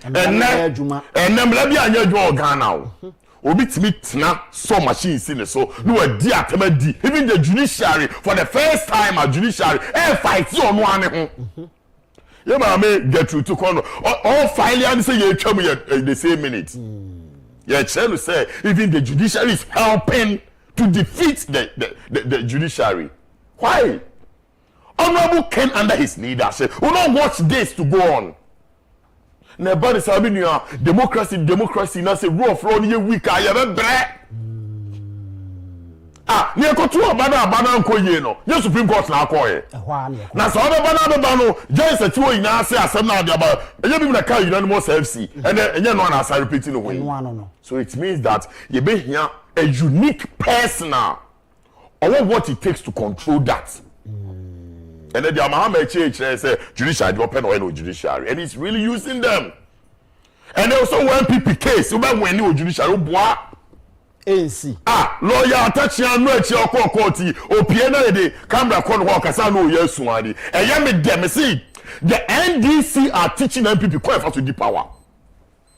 and them bi anya adwuma Ghana obi timi tena so machine si ne so no adi atamadi even the judiciary for the first time a judiciary fight on one ho ye ma me get through to kono all file and say ye twam the same minute ye tell you say even the judiciary is helping to defeat the judiciary why Honorable Ken under his leadership we don't watch this to go on na body sabi nua democracy na say rule of law ni weak aye be bre ni ekotu abana nko ye no ye supreme court na akoye na so be bana no judge say wo ina say asem na de aba enye bi na ka unanimous FC enye no na say repeat no way so it means that you be here a unique personal or what it takes to control that and then the Muhammad Church say judiciary depend on judiciary and it's really using them and also when people case you when you judiciary boa AC lawyer attach ya no echi okọ court opie na de camera kon ho kasa no yesu ade eye me dem see the NDC are teaching them people quite for to the power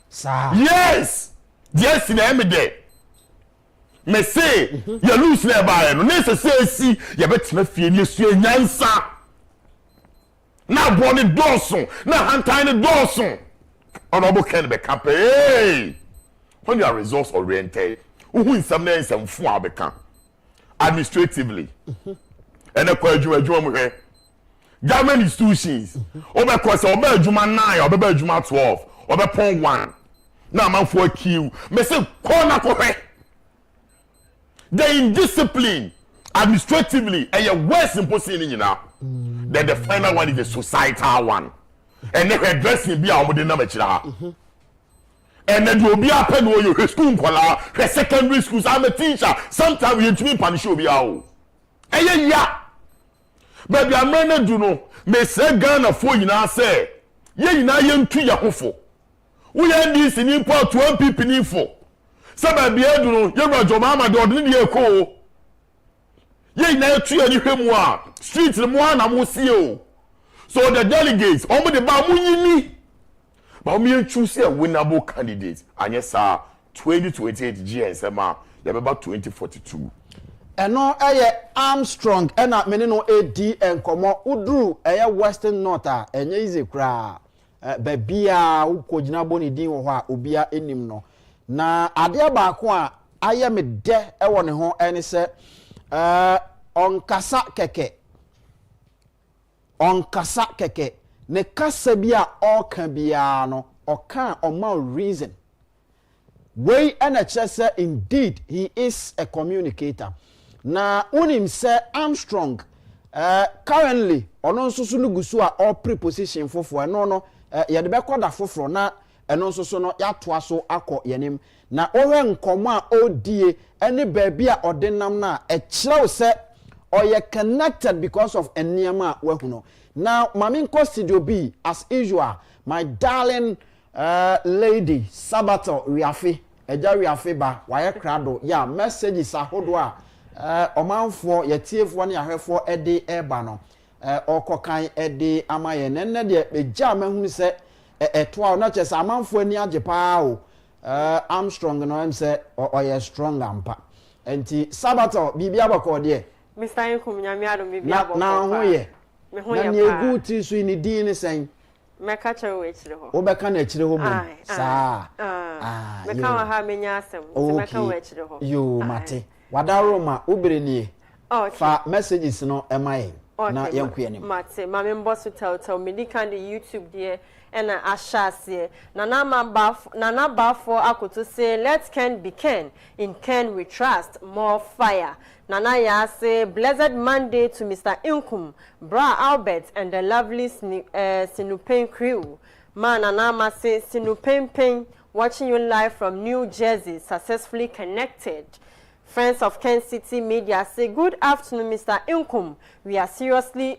sir yes yes na me there me say you lose na ba no na say si ye betima fie ni esu nyansa na body dawson na hantan dawson Honorable Ken be campaign when you are results oriented who is some names and fu abeka administratively and adwuma mu he government institutions obe course obe adwuma 9 obe adwuma 12 obe pon 1 na manfo queue me say corner ko he the indiscipline administratively worse imposing now. Then the final one is the societal one. And then her dressing be our modern amateur. And then you will be up and your school, her secondary schools. I'm a teacher. Sometimes you to punish you. And yeah, baby, I'm not do no. Me say Ghana for you now say, ye na yen to ya hofo. We are this in import 1 people in for. Some baby, I do no. You run your mama do ordinary ye ko. Ye na tu ya ni hwemwa. Street the mo na mo see o. So the delegates, omo de ba mo yini. But we choose a winnable candidate. And yes, sir, 2028 GSMA, you have about 2042. And no, Armstrong, and not many no AD and Como Udru, a Western Nota, and easy cry. Babia, Ukojina Boni Dinwa, Ubia Inimno. Na Adia Bakwa, I am a de, I want to home, and he said, on Kasa Keke. On Kasa Keke. Ne kasa bia all can be no or can or more reason. Way NHS indeed he is a communicator. Na unim say Armstrong currently ono so no gusua all preposition fofo no ye de be koda foforo na eno so no ya toa so akọ yenim na owe nkomo a odie ene baabi a odenam na e kirew se oye connected because of eniema wahuno. Now, Mamin Studio B, as usual, my darling lady, Sabato Riafi, Eja Riafi ba, wire crado, yeah, messages are hodwa, oman for ye TF one ya for Eddie Ebano, or Kokai Eddie Amayen, and then the German who said, not just a man for near Japan, Armstrong and I'm said, or ye strong lampa. And Sabato, Bibiaba Cordier. Mr. Yamiado, now, ye. Na ye good to so in the DNA saying me catch away to the home. Obeka na chire home. Sa. Me can ha me nyasem. Me can away to the home. You mate. Wada Roma obere nie. Fa messages no emaye. Na yenku anim. Mate, ma me boss tell me can the YouTube there and ashase. Nana bafo akoto say let Ken be Ken. In Ken we trust more fire. Nana ya say blessed Monday to Mr. Inkum, Bra Albert and the lovely Sinupen crew. Man Nana say Sinupen watching you live from New Jersey, successfully connected. Friends of Kencity Media say good afternoon Mr. Inkum. We are seriously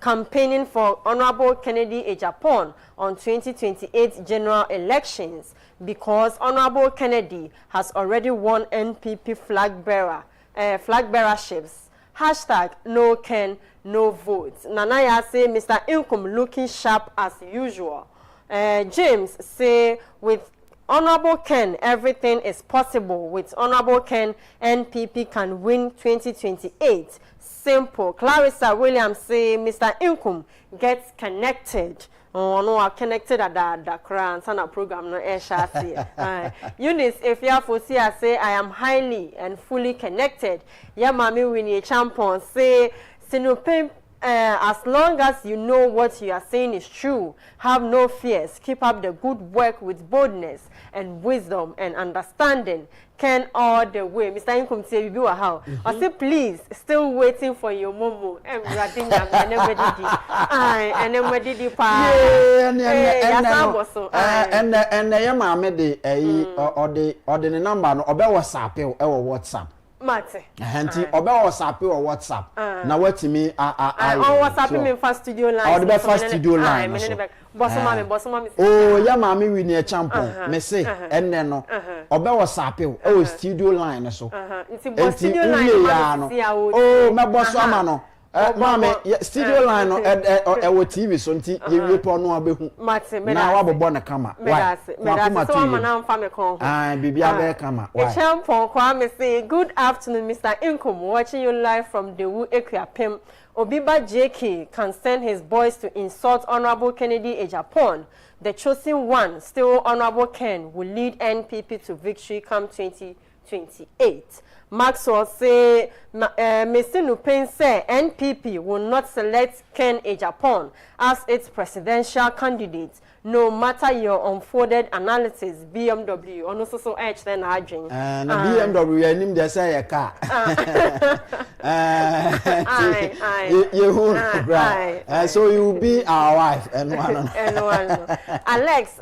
campaigning for Honorable Kennedy Agyapong on 2028 general elections because Honorable Kennedy has already won NPP flag bearerships. Hashtag no Ken, no votes. Nanaya say Mr. Inkum looking sharp as usual. James say with Honorable Ken, everything is possible. With Honorable Ken, NPP can win 2028. Simple. Clarissa Williams say Mr. Inkum gets connected. Oh no, I connected at the crown. Sana program no air Eunice, if you have foresee, I say I am highly and fully connected. Yeah, mommy, Winnie Champion say Sinupen. As long as you know what you are saying is true, have no fears. Keep up the good work with boldness and wisdom and understanding. Ken all the way. Mr. Inkum say you how? I say please, still waiting for your momo. And the number no obe WhatsApp e WhatsApp. Mate. Hanti obe WhatsApp or WhatsApp. Na what me I WhatsApp me first studio line. Or the first studio line. Boss mama. Oh, ya mama Winnie Champion. Me say enne no. Obe WhatsApp o studio line so. Nti studio line. Oh, me boss ama no. Mama, studio line no e TV so nti ye wepo no abehu. Na wa bobo na kama. Why? So mama na mfa me kon. Bibia be kama. Why? Champion kwa me say good afternoon Mr. Inkum, watching you live from the Wu Equiapem. Obiba JK can send his boys to insult Honorable Kennedy Agyapong. The chosen one, still Honorable Ken, will lead NPP to victory come 2028. Maxwell say Mr. Nupen say NPP will not select Ken Agyapong as its presidential candidate, no matter your unfolded analysis. BMW on also edge then arguing. And BMW name they say a car. So you will be our wife and one. Alex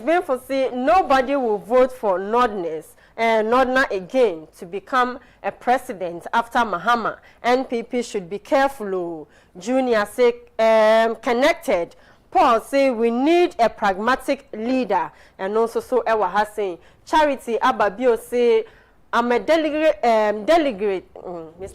Benfo say nobody will vote for Nodna again to become a president after Mahama. NPP should be careful. Junior say connected. Paul say we need a pragmatic leader, and also so Ewa has saying Charity Ababio say I'm a delegate, Mr.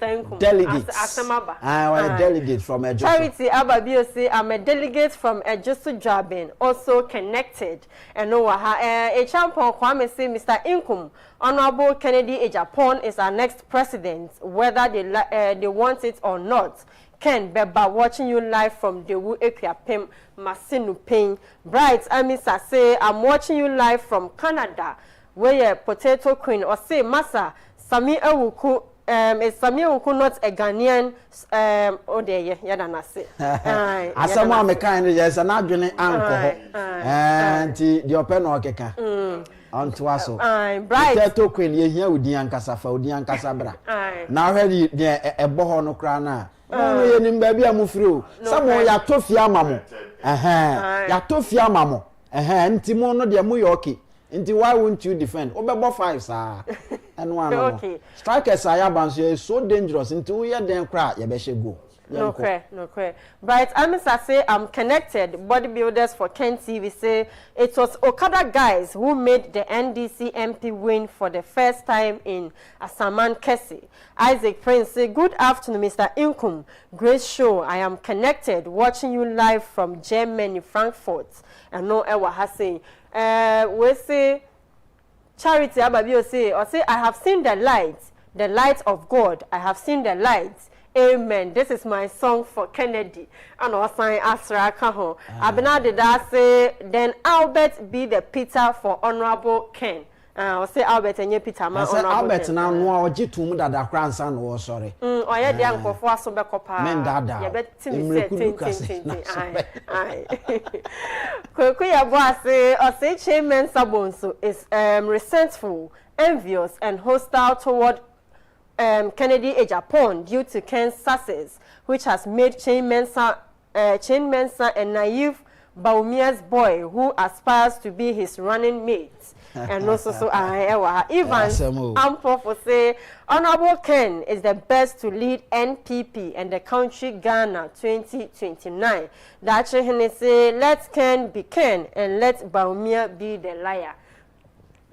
Inkum. Delegate. Asamaba. I'm a delegate from Ejoso. Charity Ababio say I'm a delegate from Ejoso Jabin, also connected. And a champion Kwame say Mr. Inkum, Honorable Kennedy Agyapong is our next president, whether they want it or not. Ken Beba watching you live from Dewu Equiapem, Masinu Pain. Bright Amisa say I'm watching you live from Canada. Where your potato queen or say Massa Sami Ewuku is Sami Ewuku not a Ghanaian oh there yadana say. Asama me kind yes an adwene anko and the open okeka. Onto aso. Bright potato queen ye hia odi ankasa fa odi ankasa bra. Na hwe de ebo ho no kra na. No ye nim ba bia mu free o. Samo ya tofia mamo. Ya tofia mamo. Ntimo no de mu ye okay. Why won't you defend? Obebo 5 sir. And one. Okay. Strikers are so dangerous until we are then cry. You better go. No cry. Bright Amisa say I'm connected. Bodybuilders for Ken TV say it was Okada guys who made the NDC MP win for the first time in Asaman Kesi. Isaac Prince say good afternoon, Mr. Inkum. Great show. I am connected, watching you live from Germany, Frankfurt. And no Ewa has say. We say Charity Ababio say I have seen the light of God. I have seen the light. Amen. This is my song for Kennedy. And also Asra Kaho. Abena did I say then Albert be the Peter for Honorable Ken. I say Albert and Peter ma Honorable Albert na no ojitum dada kransa no sorry. Oye de ankofo asobe kopa. Men dada. Ye betimi say Ai. Kokuya boy say Chairman Sabonso is resentful, envious and hostile toward Kennedy Agyapong due to Ken's success, which has made Chairman a naive Baumia's boy who aspires to be his running mate. And also so Evans Ampo for say Honorable Ken is the best to lead NPP and the country Ghana 2029. That he say let Ken be Ken and let Baumia be the liar.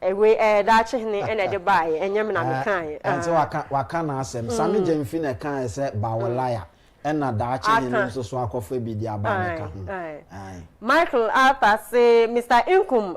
Away that and the buy and yamina kind. And so I can asem Sammy Jemfina can say Bawa liar. And na dachi also so akofe bi dia ba ka. Michael Arthur say Mr. Inkum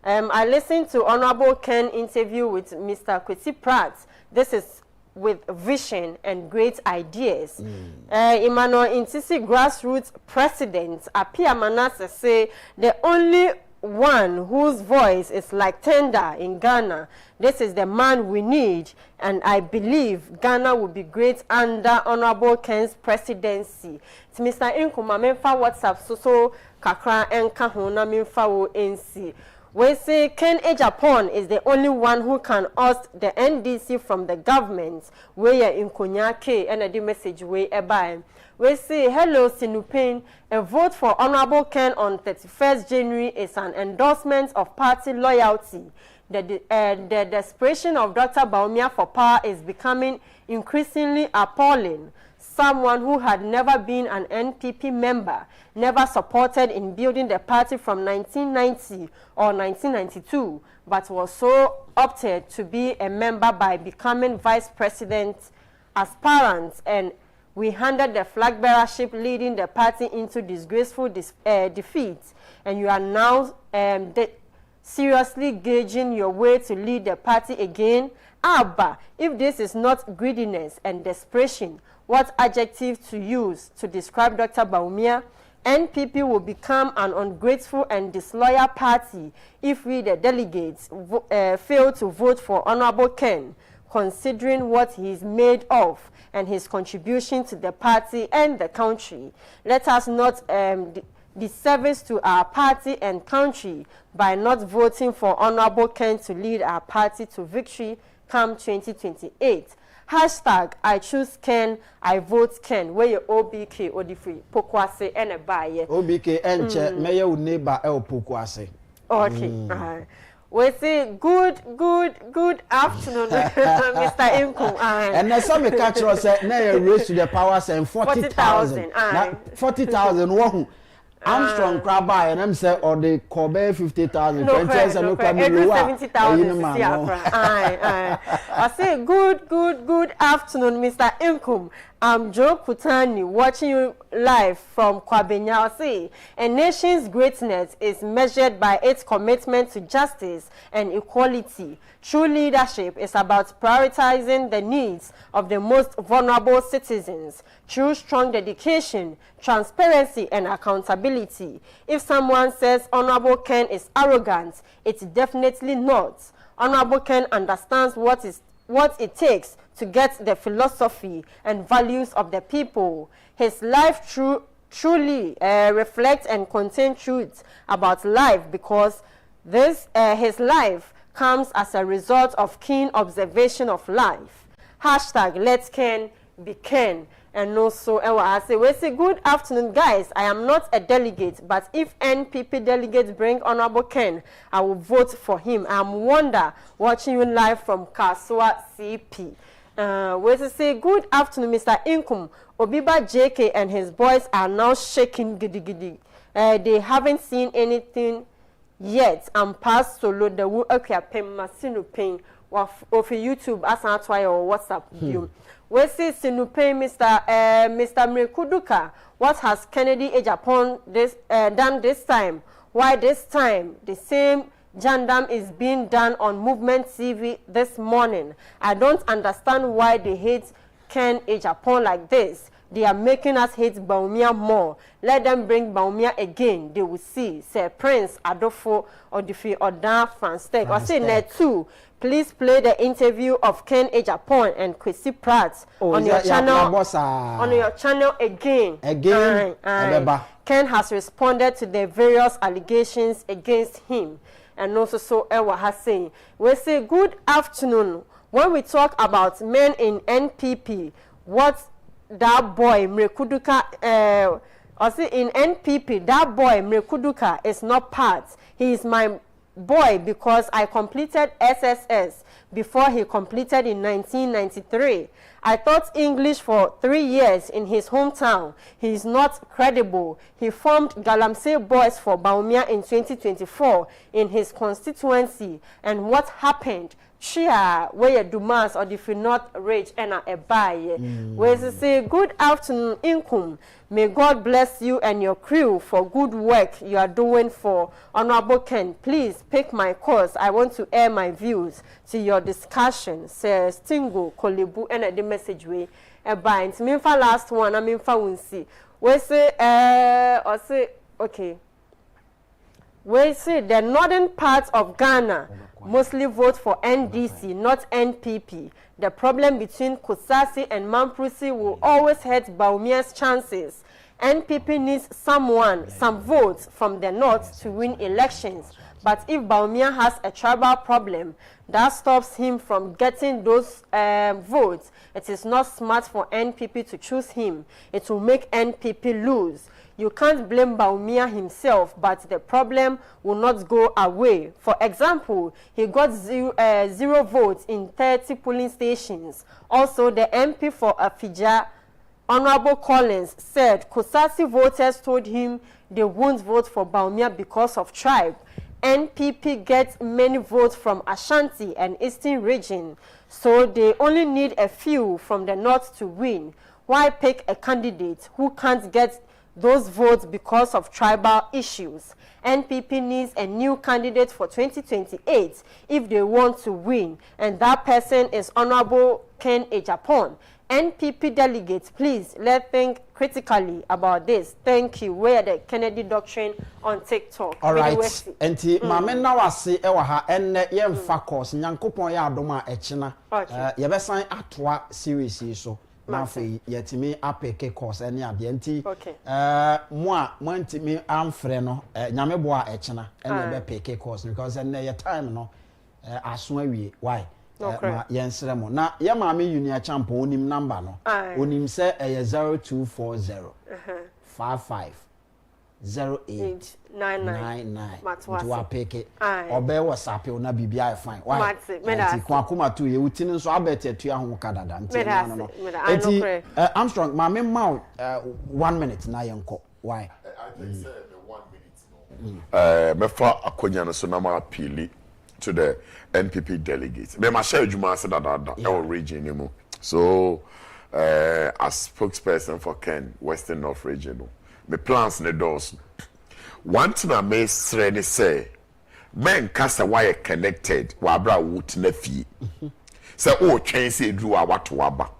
I listened to Honorable Ken interview with Mr. Kwesi Pratt. This is with vision and great ideas. Emmanuel Intisi grassroots president Apia Manasseh say the only one whose voice is like tender in Ghana. This is the man we need, and I believe Ghana will be great under Honorable Ken's presidency. It's Mr. Inkuma memfa WhatsApp so kakra enka ho na memfa wo NC. We say Ken Agyapong is the only one who can oust the NDC from the government. We are in Konyake and the message we buy. We say hello Sinupain. A vote for Honorable Ken on 31st January is an endorsement of party loyalty. The desperation of Dr. Baumia for power is becoming increasingly appalling. Someone who had never been an NPP member, never supported in building the party from 1990 or 1992, but was so opted to be a member by becoming vice president aspirant, and we handed the flag bearership leading the party into disgraceful defeat, and you are now seriously gauging your way to lead the party again. Abba, if this is not greediness and desperation, what adjective to use to describe Dr. Baumia? NPP will become an ungrateful and disloyal party if we, the delegates, fail to vote for Honorable Ken. considering what he is made of and his contribution to the party and the country. Let us not disservice to our party and country by not voting for Honorable Ken to lead our party to victory come 2028. Hashtag I choose Ken, I vote Ken. Where your OBK Odifri Pokwase and a buyer. OBK enche mayor neighbor El Pokwase. Okay. We say good afternoon, Mr. Inkum. And then some catch us now raise to the powers and 40,000. 40,000 one. Armstrong crab by and I'm say or the Kobe 50,000. No, 70,000. I say good afternoon, Mr. Inkum. I'm Joe Kutani watching you live from Kwabenyase. A nation's greatness is measured by its commitment to justice and equality. True leadership is about prioritizing the needs of the most vulnerable citizens through strong dedication, transparency, and accountability. If someone says Honorable Ken is arrogant, it's definitely not. Honorable Ken understands what it takes to get the philosophy and values of the people. His life truly reflects and contains truths about life because his life comes as a result of keen observation of life. Hashtag let Ken be Ken. And also, I say, we say good afternoon, guys. I am not a delegate, but if NPP delegates bring Honorable Ken, I will vote for him. I'm Wanda, watching you live from Kasua CP. We say good afternoon, Mr. Inkum. Obiba JK and his boys are now shaking giddy giddy. They haven't seen anything yet. I'm past solo the wu Agyapong masinu pain of YouTube as an or WhatsApp view. We see Sinupe, Mr. Mrekuduka. What has Kennedy Agyapong done this time? Why this time? The same jandam is being done on Movement TV this morning. I don't understand why they hate Ken Agyapong like this. They are making us hate Baumia more. Let them bring Baumia again. They will see. Say Prince Adolfo Odifi Odan Franstek. Or say net 2. Please play the interview of Ken Agyapong and Kwesi Pratt on your channel. On your channel again. Ken has responded to the various allegations against him. And also so Ewa has saying, we say good afternoon. When we talk about men in NPP, what that boy Mrekuduka or say in NPP, that boy Mrekuduka is not part. He is my boy because I completed SSS before he completed in 1993. I taught English for 3 years in his hometown. He is not credible. He formed Galamsey Boys for Baumia in 2024 in his constituency. And what happened? Chia, where Dumas or the not rage and a buy. Where they say, good afternoon, Inkum. May God bless you and your crew for good work you are doing for Honorable Ken. Please pick my course. I want to air my views to your discussion. Says Tingo, Kolebu, and the message way. A bind. Me for last one, I mean for Wincy. We say, or say, okay. We say the northern part of Ghana mostly vote for NDC, not NPP. The problem between Kusasi and Mamprusi will always hurt Baumia's chances. NPP needs some votes from the north to win elections. But if Baumia has a tribal problem that stops him from getting those votes, it is not smart for NPP to choose him. It will make NPP lose. You can't blame Baumia himself, but the problem will not go away. For example, he got zero votes in 30 polling stations. Also, the MP for Afija, Honorable Collins, said Kusasi voters told him they won't vote for Baumia because of tribe. NPP gets many votes from Ashanti and Eastern region, so they only need a few from the north to win. Why pick a candidate who can't get those votes because of tribal issues? NPP needs a new candidate for 2028 if they want to win, and that person is Honorable Ken Agyapong. NPP delegates, please let's think critically about this. Thank you. Where the Kennedy doctrine on TikTok. All right. Enti mame na wase ewa ha enne ye mfa course nyankopon ya adoma echina. Ye besan atwa series so. Na fe yetimi apeke course ene ade enti mo a montimi amfre no nyame bo a echina ene be peke course because enne ye time no aso awie why ma yensere mo na ye maame unia champion onim number no onim se 0240 55 0899 to apeke obe WhatsApp na bibia fine why enti kwakoma to ye utini nso abete atua ho kadada enti no enti Armstrong maame ma 1 minute na yenko why I think say 1 minute no mefa akonya no so na ma appeal to the NPP delegates. Me ma share juma say that our region mu. So as spokesperson for Ken Western North region, me plans ne doors. One thing I may say, men cast a wire connected, wabra woot na fee. So oh change say drew our to waba.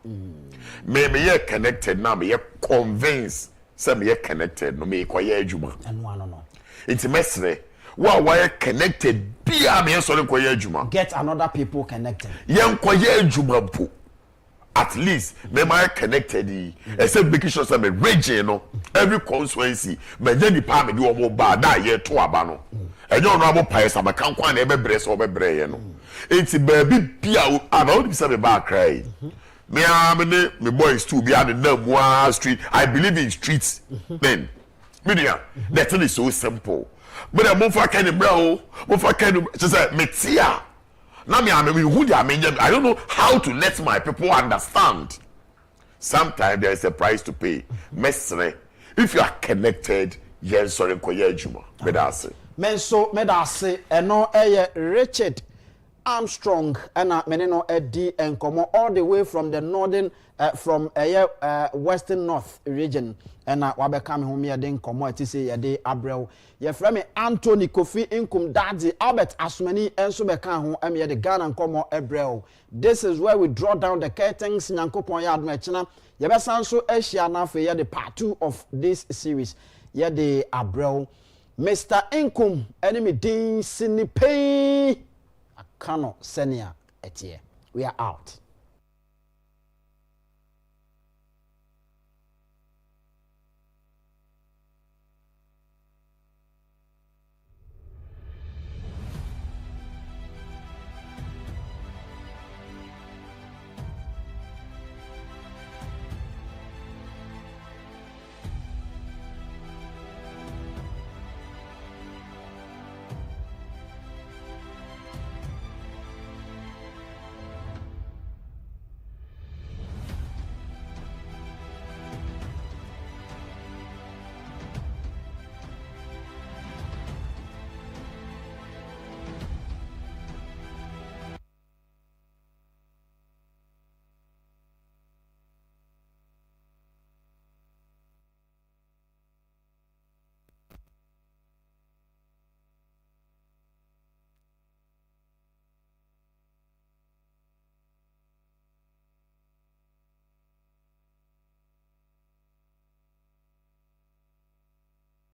Me ye connected now, me ye convinced, say me ye connected, no me kwaye juma. And one no. It's mesre. Wire connected be me sorry kwaye juma. Get another people connected. Yen kwaye juma po. At least me my connected except making sure say me region no every constituency me dey department me do omo ba da ye to aba no enyo no abo pae sa maka nkwa na ebe bre so ebe bre ye no enti baby bia aba o say me ba cry me am me boys too bia na mua street I believe in streets then media that thing is so simple but mo fa kan bra o mo fa kan say me tia now I don't know how to let my people understand. Sometimes there is a price to pay. Mesre, if you are connected, yes, sorry, koyejuma. Medase. Menso medase eno Richard Armstrong and meneno Eddie and Como all the way from the northern from Western North region and wabekam home here den Como it say yede Abrel ye frame Anthony Kofi Inkum Daddy Albert Asmani enso beka ho am ye the Ghana Como Abrel. This is where we draw down the curtains nyankopon ya adma china ye besan so ehia na fe ye the part 2 of this series ye the Abrel Mr. Inkum enemy din sinipei Kano Senior Etie. We are out.